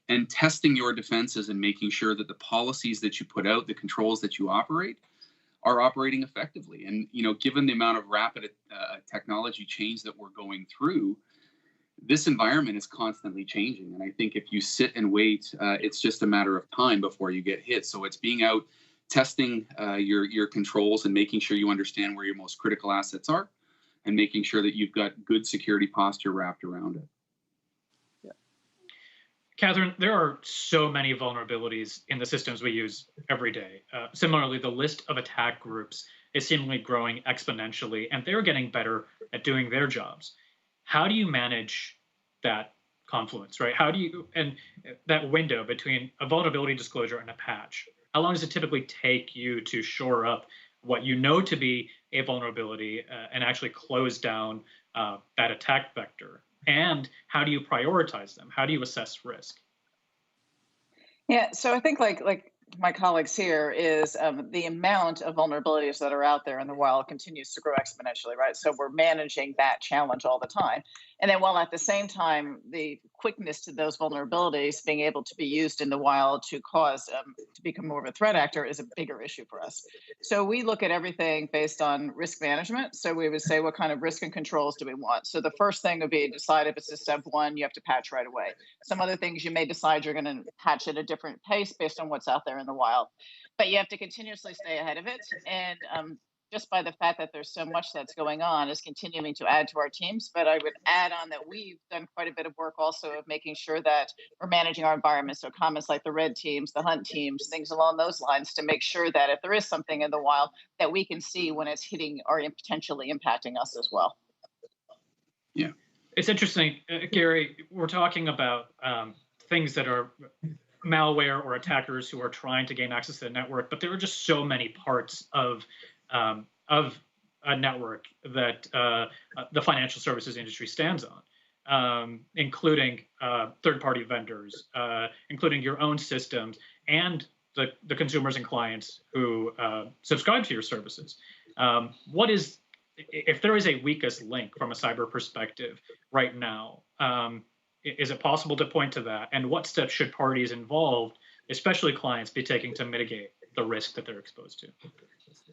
and testing your defenses and making sure that the policies that you put out, the controls that you operate, are operating effectively. And, you know, given the amount of rapid technology change that we're going through, this environment is constantly changing. And I think if you sit and wait, it's just a matter of time before you get hit. So it's being out, testing your controls and making sure you understand where your most critical assets are, and making sure that you've got good security posture wrapped around it. Yeah. Catherine, there are so many vulnerabilities in the systems we use every day. Similarly, the list of attack groups is seemingly growing exponentially, and they're getting better at doing their jobs. How do you manage that confluence, right? How do you, and that window between a vulnerability disclosure and a patch? How long does it typically take you to shore up what you know to be a vulnerability and actually close down that attack vector? And how do you prioritize them? How do you assess risk? Yeah, so I think like my colleagues here is the amount of vulnerabilities that are out there in the wild continues to grow exponentially, right? So we're managing that challenge all the time. And then while at the same time, the quickness to those vulnerabilities being able to be used in the wild to cause to become more of a threat actor is a bigger issue for us. So we look at everything based on risk management. So we would say, what kind of risk and controls do we want? So the first thing would be decide if it's a step one, you have to patch right away. Some other things you may decide you're going to patch at a different pace based on what's out there in the wild. But you have to continuously stay ahead of it. And just by the fact that there's so much that's going on is continuing to add to our teams. But I would add on that we've done quite a bit of work also of making sure that we're managing our environment. So comments like the red teams, the hunt teams, things along those lines to make sure that if there is something in the wild that we can see when it's hitting or potentially impacting us as well. Yeah. It's interesting, Gary, we're talking about things that are malware or attackers who are trying to gain access to the network, but there are just so many parts of a network that the financial services industry stands on, including third-party vendors, including your own systems, and the consumers and clients who subscribe to your services. What is, if there is a weakest link from a cyber perspective right now, is it possible to point to that? And what steps should parties involved, especially clients, be taking to mitigate the risk that they're exposed to?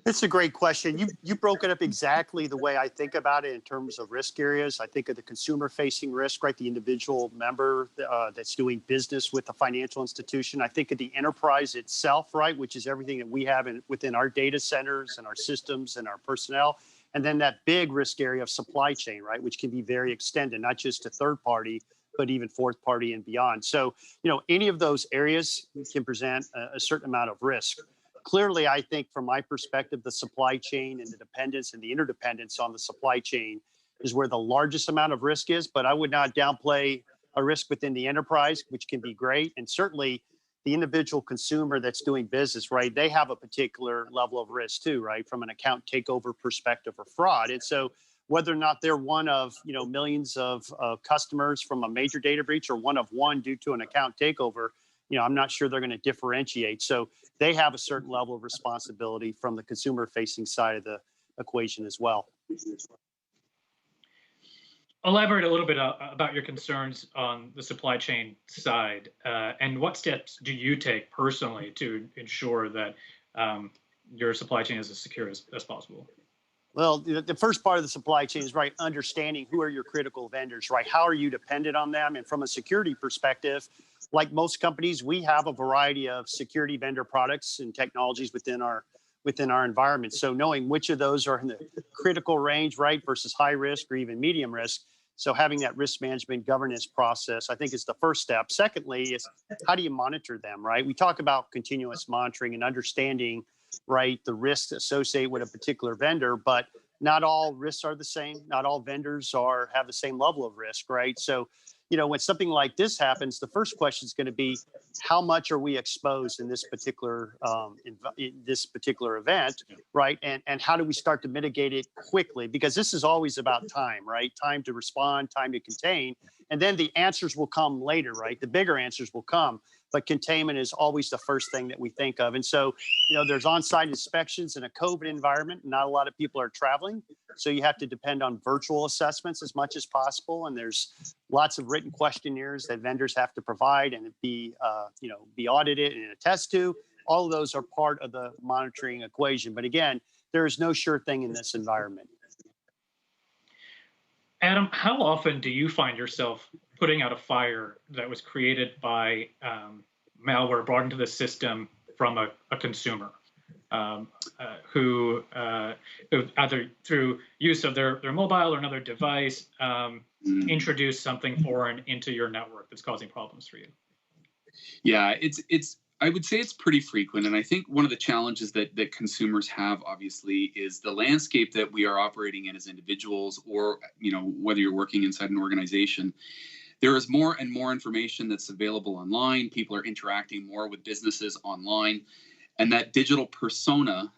It's a great question. You broke it up exactly the way I think about it in terms of risk areas. I think of the consumer-facing risk, right? The individual member that's doing business with a financial institution. I think of the enterprise itself, right, which is everything that we have within our data centers and our systems and our personnel. And then that big risk area of supply chain, right, which can be very extended, not just to third party, but even fourth party and beyond. So, you know, any of those areas can present a certain amount of risk. Clearly, I think from my perspective, the supply chain and the dependence and the interdependence on the supply chain is where the largest amount of risk is, but I would not downplay a risk within the enterprise, which can be great. And certainly the individual consumer that's doing business, right, they have a particular level of risk too, right, from an account takeover perspective or fraud. And so whether or not they're one of millions of customers from a major data breach or one of one due to an account takeover, I'm not sure they're going to differentiate. So they have a certain level of responsibility from the consumer-facing side of the equation as well. Elaborate a little bit about your concerns on the supply chain side, and what steps do you take personally to ensure that your supply chain is as secure as possible? Well, the first part of the supply chain is, right, understanding who are your critical vendors, right? How are you dependent on them? And from a security perspective, like most companies, we have a variety of security vendor products and technologies within our environment. So knowing which of those are in the critical range, right, versus high risk or even medium risk. So having that risk management governance process, I think, is the first step. Secondly, is how do you monitor them, right? We talk about continuous monitoring and understanding, right, the risks associated with a particular vendor, but not all risks are the same. Not all vendors have the same level of risk, right? So, when something like this happens, the first question is going to be, how much are we exposed in this particular event, right? And how do we start to mitigate it quickly? Because this is always about time, right? Time to respond, time to contain, and then the answers will come later, right? The bigger answers will come, but containment is always the first thing that we think of. And so, there's on-site inspections in a COVID environment. Not a lot of people are traveling, so you have to depend on virtual assessments as much as possible. And there's lots of written questionnaires that vendors have to provide and be audited and attest to. All of those are part of the monitoring equation. But again, there is no sure thing in this environment. Adam, how often do you find yourself putting out a fire that was created by malware brought into the system from a consumer who either through use of their mobile or another device introduced something foreign into your network that's causing problems for you? Yeah, I would say it's pretty frequent. And I think one of the challenges that consumers have, obviously, is the landscape that we are operating in as individuals, or, whether you're working inside an organization. There is more and more information that's available online. People are interacting more with businesses online. And that digital persona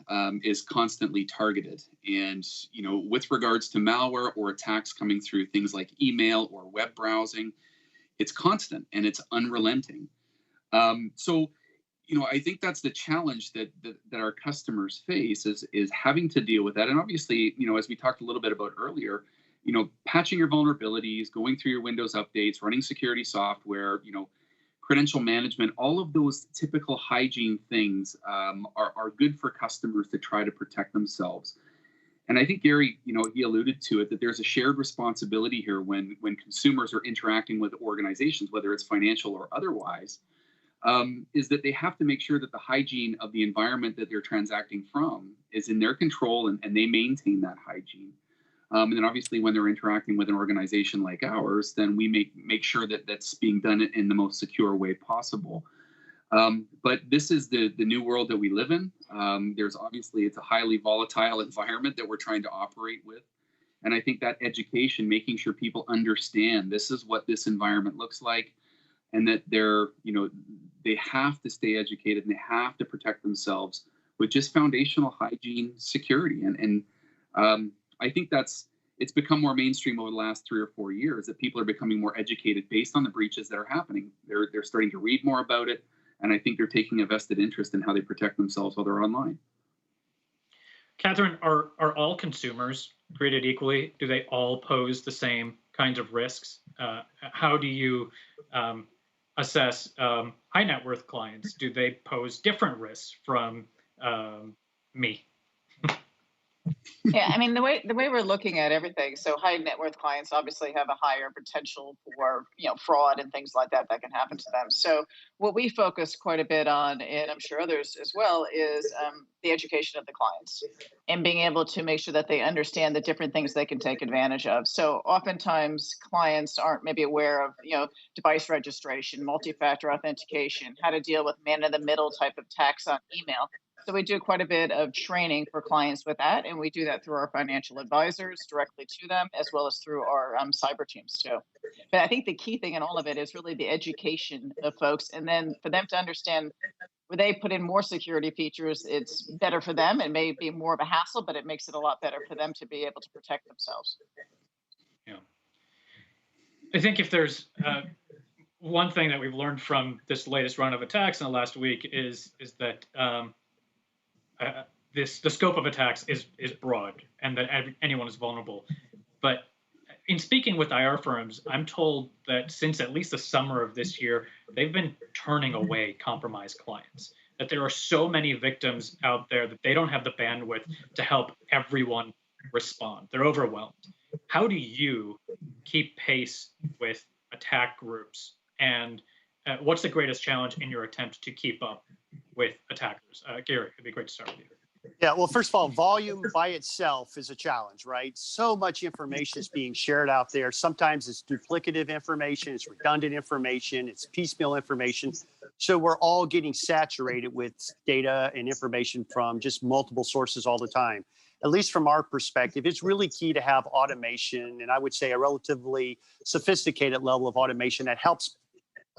is constantly targeted. And, with regards to malware or attacks coming through things like email or web browsing, it's constant and it's unrelenting. So, I think that's the challenge that our customers face is having to deal with that. And obviously, as we talked a little bit about earlier, patching your vulnerabilities, going through your Windows updates, running security software, credential management, all of those typical hygiene things are good for customers to try to protect themselves. And I think Gary, he alluded to it, that there's a shared responsibility here when consumers are interacting with organizations, whether it's financial or otherwise, is that they have to make sure that the hygiene of the environment that they're transacting from is in their control and they maintain that hygiene. And then obviously when they're interacting with an organization like ours, then we make sure that that's being done in the most secure way possible. But this is the new world that we live in. It's a highly volatile environment that we're trying to operate with. And I think that education, making sure people understand this is what this environment looks like, and that they have to stay educated and they have to protect themselves with just foundational hygiene security. And I think it's become more mainstream over the last 3 or 4 years that people are becoming more educated based on the breaches that are happening. They're starting to read more about it. And I think they're taking a vested interest in how they protect themselves while they're online. Catherine, are all consumers created equally? Do they all pose the same kinds of risks? How do you assess high net worth clients? Do they pose different risks from me? Yeah, I mean, the way we're looking at everything, so high net worth clients obviously have a higher potential for, fraud and things like that can happen to them. So what we focus quite a bit on, and I'm sure others as well, is the education of the clients and being able to make sure that they understand the different things they can take advantage of. So oftentimes clients aren't maybe aware of, device registration, multi-factor authentication, how to deal with man-in-the-middle type of attacks on email. So we do quite a bit of training for clients with that, and we do that through our financial advisors directly to them, as well as through our cyber teams too. But I think the key thing in all of it is really the education of folks, and then for them to understand where they put in more security features, it's better for them. It may be more of a hassle, but it makes it a lot better for them to be able to protect themselves. Yeah. I think if there's one thing that we've learned from this latest round of attacks in the last week is that the scope of attacks is broad and that anyone is vulnerable. But in speaking with IR firms, I'm told that since at least the summer of this year, they've been turning away compromised clients. That there are so many victims out there that they don't have the bandwidth to help everyone respond. They're overwhelmed. How do you keep pace with attack groups? And what's the greatest challenge in your attempt to keep up with attackers? Gary, it'd be great to start with you. Yeah, well, first of all, volume by itself is a challenge, right? So much information is being shared out there. Sometimes it's duplicative information, it's redundant information, it's piecemeal information. So we're all getting saturated with data and information from just multiple sources all the time. At least from our perspective, it's really key to have automation, and I would say a relatively sophisticated level of automation that helps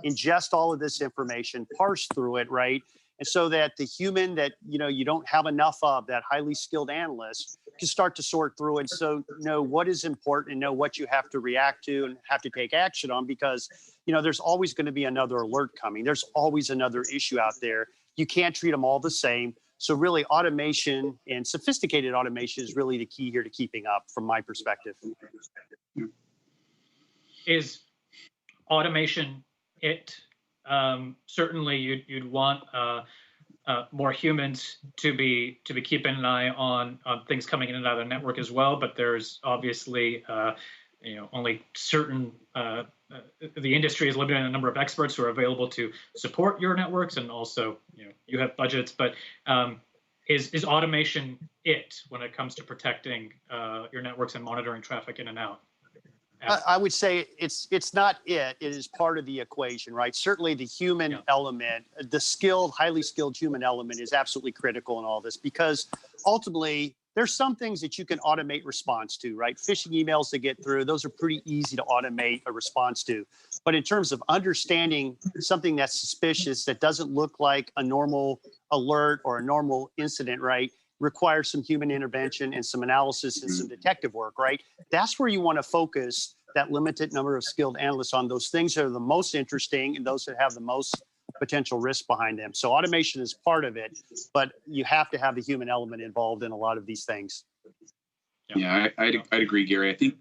ingest all of this information, parse through it, right? And so that the human that you don't have enough of, that highly skilled analyst, can start to sort through it. So know what is important and know what you have to react to and have to take action on, because there's always going to be another alert coming. There's always another issue out there. You can't treat them all the same. So really, automation and sophisticated automation is really the key here to keeping up, from my perspective. Is automation it? Certainly, you'd want more humans to be keeping an eye on things coming in and out of the network as well. But there's obviously only certain the industry is limited in the number of experts who are available to support your networks, and also you have budgets. But is automation it when it comes to protecting your networks and monitoring traffic in and out? I would say it's not it. It is part of the equation, right? Certainly the human element, the skilled, highly skilled human element is absolutely critical in all this, because ultimately there's some things that you can automate response to, right? Phishing emails to get through, those are pretty easy to automate a response to. But in terms of understanding something that's suspicious, that doesn't look like a normal alert or a normal incident, right, requires some human intervention and some analysis and some detective work, right? That's where you want to focus that limited number of skilled analysts on those things that are the most interesting and those that have the most potential risk behind them. So automation is part of it, but you have to have the human element involved in a lot of these things. Yeah, I'd agree, Gary. I think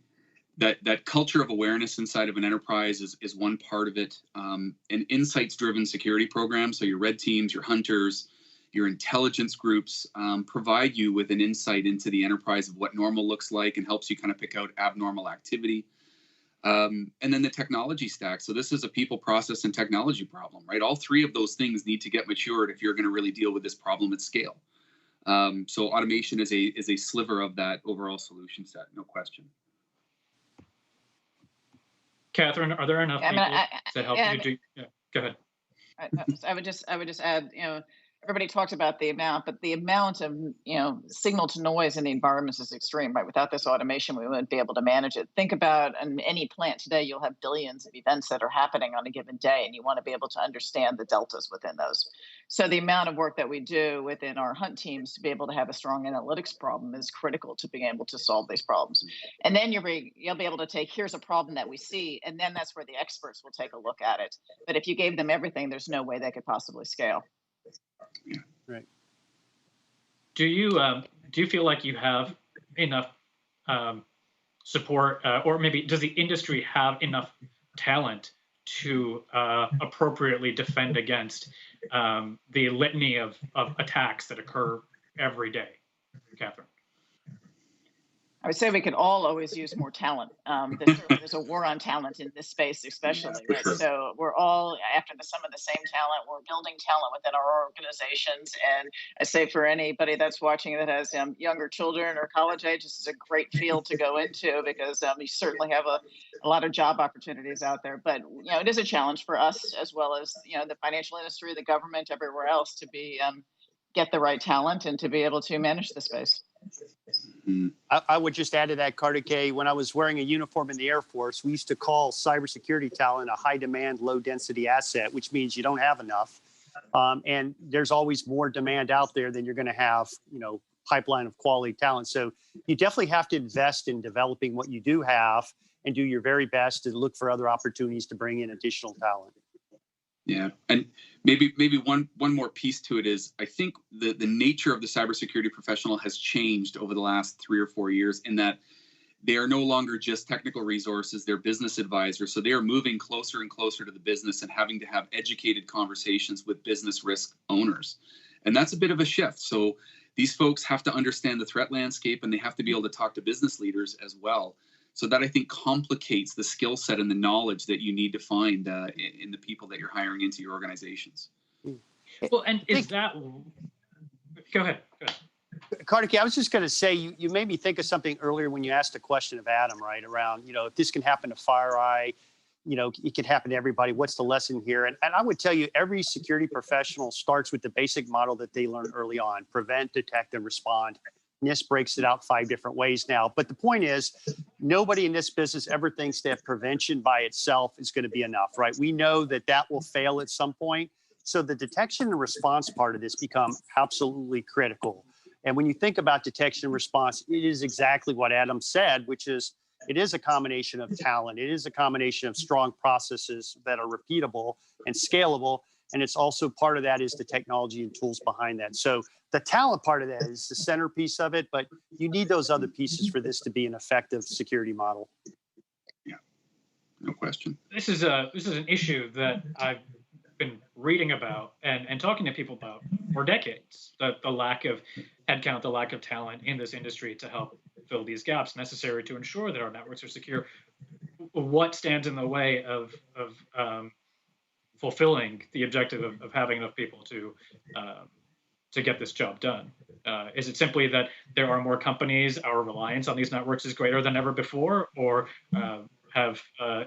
that culture of awareness inside of an enterprise is one part of it. An insights-driven security program, so your red teams, your hunters, your intelligence groups provide you with an insight into the enterprise of what normal looks like and helps you kind of pick out abnormal activity. And then the technology stack. So this is a people, process, and technology problem, right? All three of those things need to get matured if you're going to really deal with this problem at scale. So automation is a sliver of that overall solution set, no question. Catherine, are there enough people to help you do? Yeah, go ahead. I would just add, everybody talks about the amount, but the amount of signal to noise in the environments is extreme, right? Without this automation, we wouldn't be able to manage it. Think about any plant today, you'll have billions of events that are happening on a given day, and you want to be able to understand the deltas within those. So the amount of work that we do within our hunt teams to be able to have a strong analytics problem is critical to being able to solve these problems. And then you'll be able to take, here's a problem that we see, and then that's where the experts will take a look at it. But if you gave them everything, there's no way they could possibly scale. Right. Do you feel like you have enough support, or maybe does the industry have enough talent to appropriately defend against the litany of attacks that occur every day, Catherine? I would say we could all always use more talent. There's a war on talent in this space, especially. Right? Sure. So we're all after some of the same talent. We're building talent within our organizations. And I say for anybody that's watching that has younger children or college age, this is a great field to go into, because you certainly have a lot of job opportunities out there. But it is a challenge for us, as well as the financial industry, the government, everywhere else, to be get the right talent and to be able to manage the space. I would just add to that, Carter K. When I was wearing a uniform in the Air Force, we used to call cybersecurity talent a high demand, low density asset, which means you don't have enough. And there's always more demand out there than you're going to have, pipeline of quality talent. So you definitely have to invest in developing what you do have and do your very best to look for other opportunities to bring in additional talent. Yeah, and maybe one more piece to it is I think the nature of the cybersecurity professional has changed over the last 3 or 4 years in that they are no longer just technical resources, they're business advisors. So they are moving closer and closer to the business and having to have educated conversations with business risk owners. And that's a bit of a shift. So these folks have to understand the threat landscape and they have to be able to talk to business leaders as well. So that I think complicates the skill set and the knowledge that you need to find in the people that you're hiring into your organizations. Well, and is that? Go ahead. Kartik, I was just going to say, you made me think of something earlier when you asked a question of Adam, right? Around, if this can happen to FireEye, it can happen to everybody. What's the lesson here? And I would tell you, every security professional starts with the basic model that they learn early on: prevent, detect, and respond. NIST breaks it out 5 different ways now. But the point is, nobody in this business ever thinks that prevention by itself is going to be enough, right? We know that will fail at some point. So the detection and response part of this become absolutely critical. And when you think about detection and response, it is exactly what Adam said, which is it is a combination of talent. It is a combination of strong processes that are repeatable and scalable. And it's also part of that is the technology and tools behind that. So the talent part of that is the centerpiece of it, but you need those other pieces for this to be an effective security model. Yeah, no question. This is an issue that I've been reading about and talking to people about for decades. The lack of headcount, the lack of talent in this industry to help fill these gaps necessary to ensure that our networks are secure. What stands in the way of fulfilling the objective of having enough people to get this job done? Is it simply that there are more companies, our reliance on these networks is greater than ever before, or have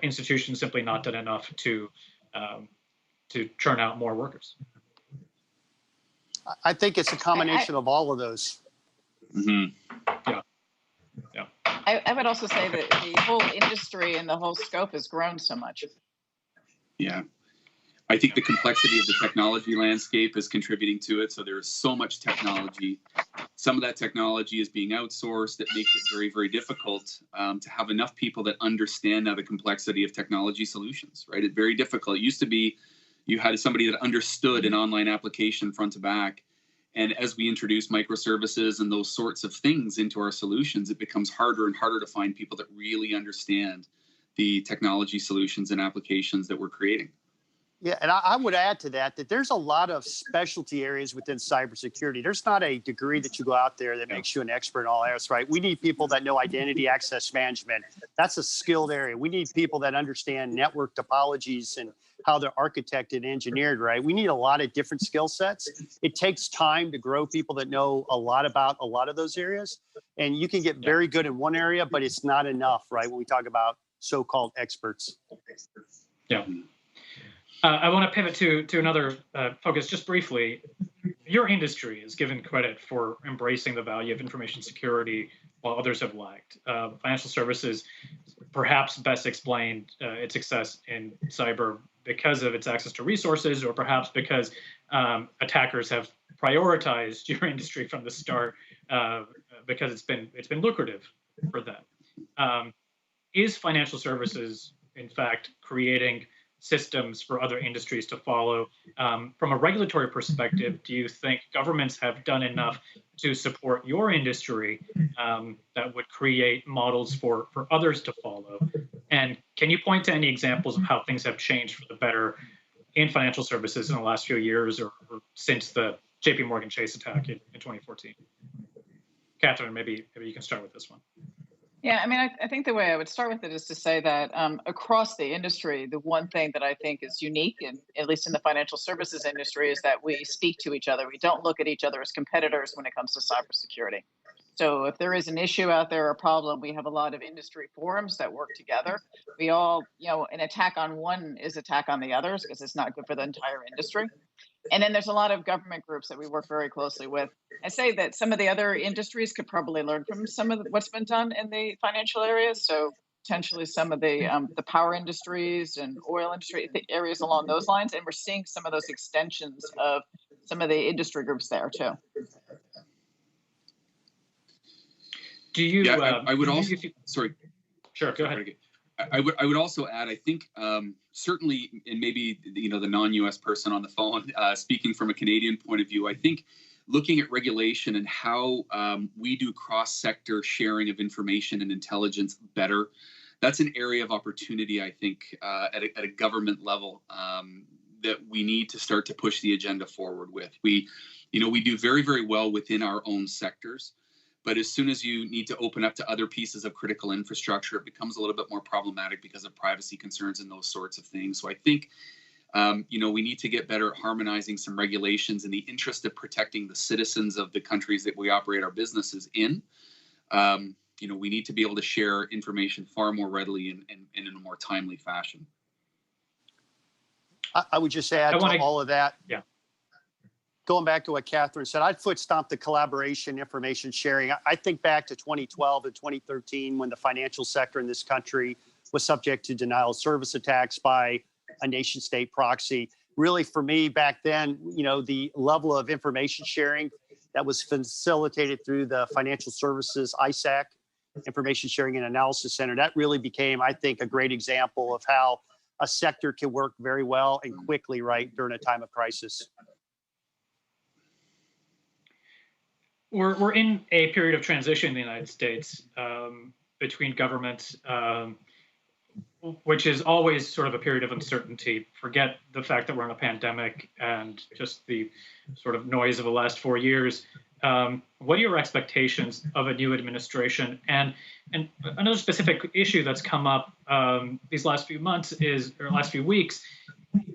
institutions simply not done enough to churn out more workers? I think it's a combination of all of those. Mm-hmm. Yeah. I would also say that the whole industry and the whole scope has grown so much. Yeah. I think the complexity of the technology landscape is contributing to it. So there is so much technology. Some of that technology is being outsourced. That makes it very, very difficult to have enough people that understand now the complexity of technology solutions, right? It's very difficult. It used to be you had somebody that understood an online application front to back. And as we introduce microservices and those sorts of things into our solutions, it becomes harder and harder to find people that really understand the technology solutions and applications that we're creating. Yeah, and I would add to that there's a lot of specialty areas within cybersecurity. There's not a degree that you go out there that makes you an expert in all areas, right? We need people that know identity access management. That's a skilled area. We need people that understand network topologies and how they're architected and engineered, right? We need a lot of different skill sets. It takes time to grow people that know a lot about a lot of those areas. And you can get very good in one area, but it's not enough, right? When we talk about so-called experts. Yeah. I want to pivot to another focus just briefly. Your industry is given credit for embracing the value of information security while others have lagged. Financial services perhaps best explained its success in cyber because of its access to resources, or perhaps because attackers have prioritized your industry from the start because it's been lucrative for them. Is financial services, in fact, creating systems for other industries to follow? From a regulatory perspective, do you think governments have done enough to support your industry that would create models for others to follow? And can you point to any examples of how things have changed for the better in financial services in the last few years or since the JP Morgan Chase attack in 2014? Catherine, maybe you can start with this one. Yeah, I mean, I think the way I would start with it is to say that across the industry, the one thing that I think is unique, at least in the financial services industry, is that we speak to each other. We don't look at each other as competitors when it comes to cybersecurity. So if there is an issue out there, a problem, we have a lot of industry forums that work together. We all, an attack on one is attack on the others because it's not good for the entire industry. And then there's a lot of government groups that we work very closely with. I say that some of the other industries could probably learn from some of what's been done in the financial areas. So potentially some of the power industries and oil industry areas along those lines. And we're seeing some of those extensions of some of the industry groups there too. Do you? Yeah, I would also. Sorry. Sure. Go ahead. I would also add. I think certainly, and maybe the non-U.S. person on the phone speaking from a Canadian point of view, I think looking at regulation and how we do cross-sector sharing of information and intelligence better. That's an area of opportunity, I think, at a government level that we need to start to push the agenda forward with. We do very, very well within our own sectors, but as soon as you need to open up to other pieces of critical infrastructure, it becomes a little bit more problematic because of privacy concerns and those sorts of things. So I think, we need to get better at harmonizing some regulations in the interest of protecting the citizens of the countries that we operate our businesses in. We need to be able to share information far more readily and in a more timely fashion. I would just add to all of that. Yeah. Going back to what Catherine said, I'd foot stomp the collaboration, information sharing. I think back to 2012 and 2013 when the financial sector in this country was subject to denial of service attacks by a nation state proxy. Really, for me back then, the level of information sharing that was facilitated through the Financial Services ISAC, Information Sharing and Analysis Center, that really became, I think, a great example of how a sector can work very well and quickly, right, during a time of crisis. We're in a period of transition in the United States between governments, which is always sort of a period of uncertainty. Forget the fact that we're in a pandemic and just the sort of noise of the last 4 years. What are your expectations of a new administration? And another specific issue that's come up these last few months last few weeks,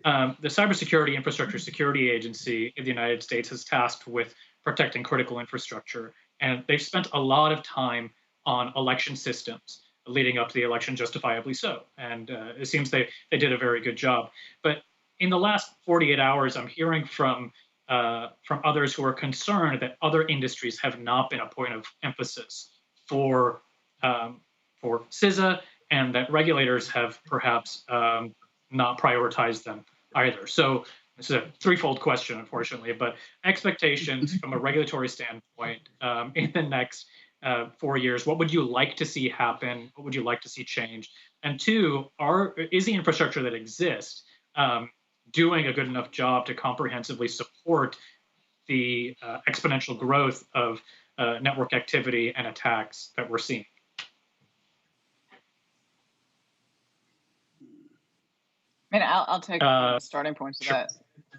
the Cybersecurity Infrastructure Security Agency in the United States is tasked with protecting critical infrastructure. And they've spent a lot of time on election systems leading up to the election, justifiably so. And it seems they did a very good job. But in the last 48 hours, I'm hearing from others who are concerned that other industries have not been a point of emphasis for CISA, and that regulators have perhaps not prioritized them either. So this is a threefold question, unfortunately, but expectations from a regulatory standpoint in the next 4 years, what would you like to see happen? What would you like to see change? And two, is the infrastructure that exists doing a good enough job to comprehensively support the exponential growth of network activity and attacks that we're seeing? I mean, I'll take the starting points of that.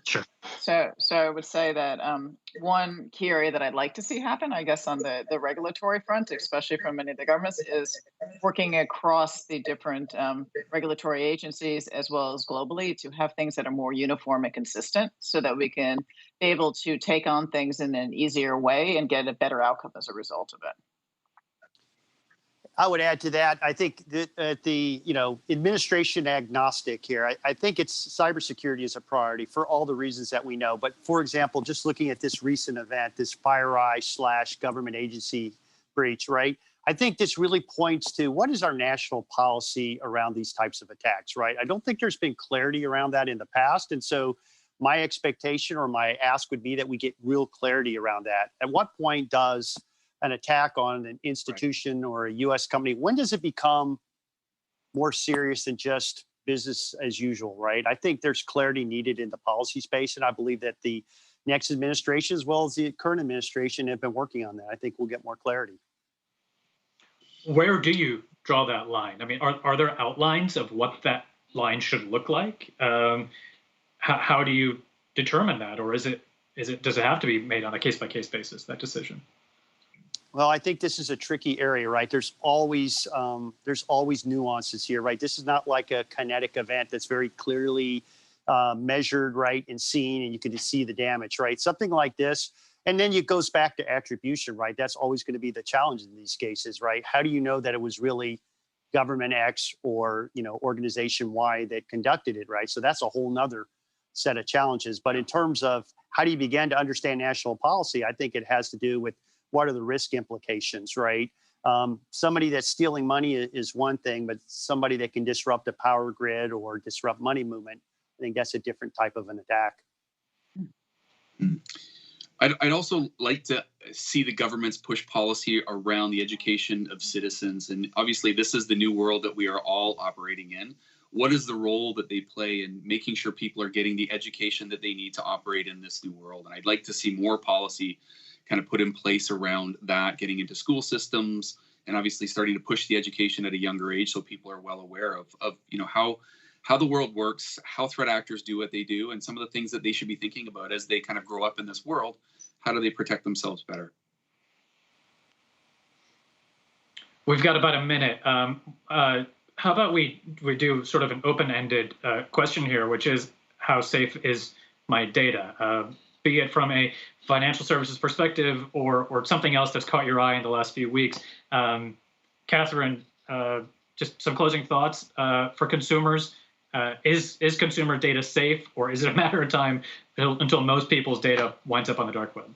Sure. So I would say that one key area that I'd like to see happen, I guess, on the regulatory front, especially from many of the governments, is working across the different regulatory agencies as well as globally to have things that are more uniform and consistent so that we can be able to take on things in an easier way and get a better outcome as a result of it. I would add to that. I think that the administration agnostic here. I think it's cybersecurity is a priority for all the reasons that we know. But for example, just looking at this recent event, this FireEye / government agency breach, right? I think this really points to what is our national policy around these types of attacks, right? I don't think there's been clarity around that in the past, and so my expectation or my ask would be that we get real clarity around that. At what point does an attack on an institution or a U.S. company, when does it become more serious than just business as usual, right? I think there's clarity needed in the policy space, and I believe that the next administration, as well as the current administration, have been working on that. I think we'll get more clarity. Where do you draw that line? I mean, are there outlines of what that line should look like? How do you determine that, or does it have to be made on a case-by-case basis, that decision? Well, I think this is a tricky area, right? There's always nuances here, right? This is not like a kinetic event that's very clearly measured, right, and seen, and you can see the damage, right? Something like this, and then it goes back to attribution, right? That's always going to be the challenge in these cases, right? How do you know that it was really government X or organization Y that conducted it, right? So that's a whole nother set of challenges. But in terms of how do you begin to understand national policy, I think it has to do with what are the risk implications, right? Somebody that's stealing money is one thing, but somebody that can disrupt a power grid or disrupt money movement, I think that's a different type of an attack. I'd also like to see the governments push policy around the education of citizens. And obviously, this is the new world that we are all operating in. What is the role that they play in making sure people are getting the education that they need to operate in this new world? And I'd like to see more policy kind of put in place around that, getting into school systems, and obviously starting to push the education at a younger age so people are well aware of how the world works, how threat actors do what they do, and some of the things that they should be thinking about as they kind of grow up in this world. How do they protect themselves better? We've got about a minute. How about we do sort of an open-ended question here, which is how safe is my data? Be it from a financial services perspective or something else that's caught your eye in the last few weeks. Catherine, just some closing thoughts for consumers. Is consumer data safe, or is it a matter of time until most people's data winds up on the dark web?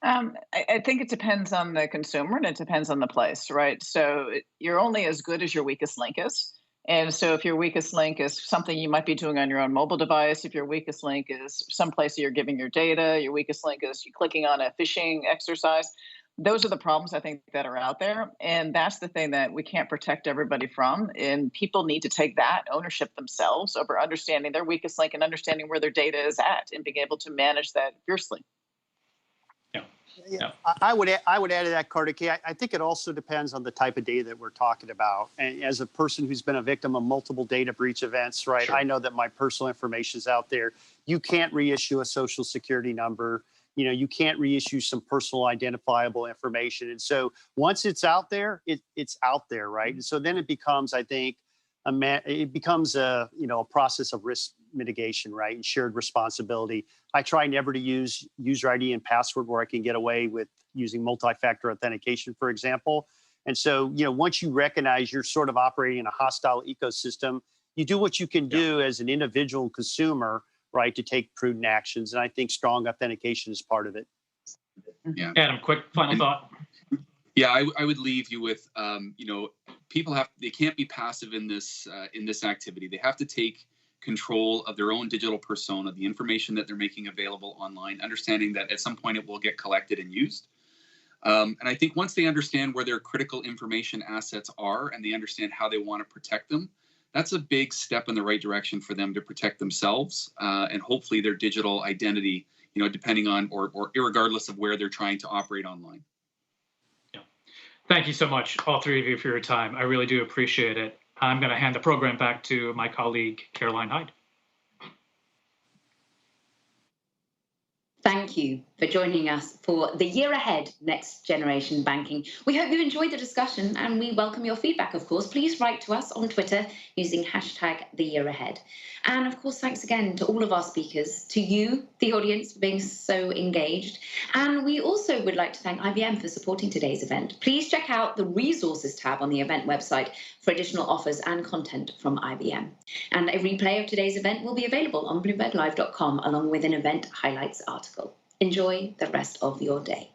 I think it depends on the consumer and it depends on the place, right? So you're only as good as your weakest link is. And so if your weakest link is something you might be doing on your own mobile device, if your weakest link is someplace you're giving your data, your weakest link is you clicking on a phishing exercise, those are the problems I think that are out there. And that's the thing that we can't protect everybody from. And people need to take that ownership themselves over understanding their weakest link and understanding where their data is at and being able to manage that fiercely. Yeah. I would add to that, Kartikeya. I think it also depends on the type of data that we're talking about. And as a person who's been a victim of multiple data breach events, right, sure. I know that my personal information is out there. You can't reissue a social security number. You know, you can't reissue some personal identifiable information. And so once it's out there, it's out there, right? And so then it becomes, I think, a process of risk mitigation, right, and shared responsibility. I try never to use user ID and password where I can get away with using multi-factor authentication, for example. And so, once you recognize you're sort of operating in a hostile ecosystem, you do what you can do as an individual consumer, right, to take prudent actions. And I think strong authentication is part of it. Yeah. Adam, quick final thought. Yeah, I would leave you with, people they can't be passive in this activity. They have to take control of their own digital persona, the information that they're making available online, understanding that at some point it will get collected and used. And I think once they understand where their critical information assets are and they understand how they want to protect them, that's a big step in the right direction for them to protect themselves and hopefully their digital identity, depending on or irregardless of where they're trying to operate online. Thank you so much, all three of you, for your time. I really do appreciate it. I'm going to hand the program back to my colleague, Caroline Hyde. Thank you for joining us for the year ahead, Next Generation Banking. We hope you enjoyed the discussion and we welcome your feedback, of course. Please write to us on Twitter using #TheYearAhead. And of course, thanks again to all of our speakers, to you, the audience, for being so engaged. And we also would like to thank IBM for supporting today's event. Please check out the resources tab on the event website for additional offers and content from IBM. And a replay of today's event will be available on BloombergLive.com along with an event highlights article. Enjoy the rest of your day.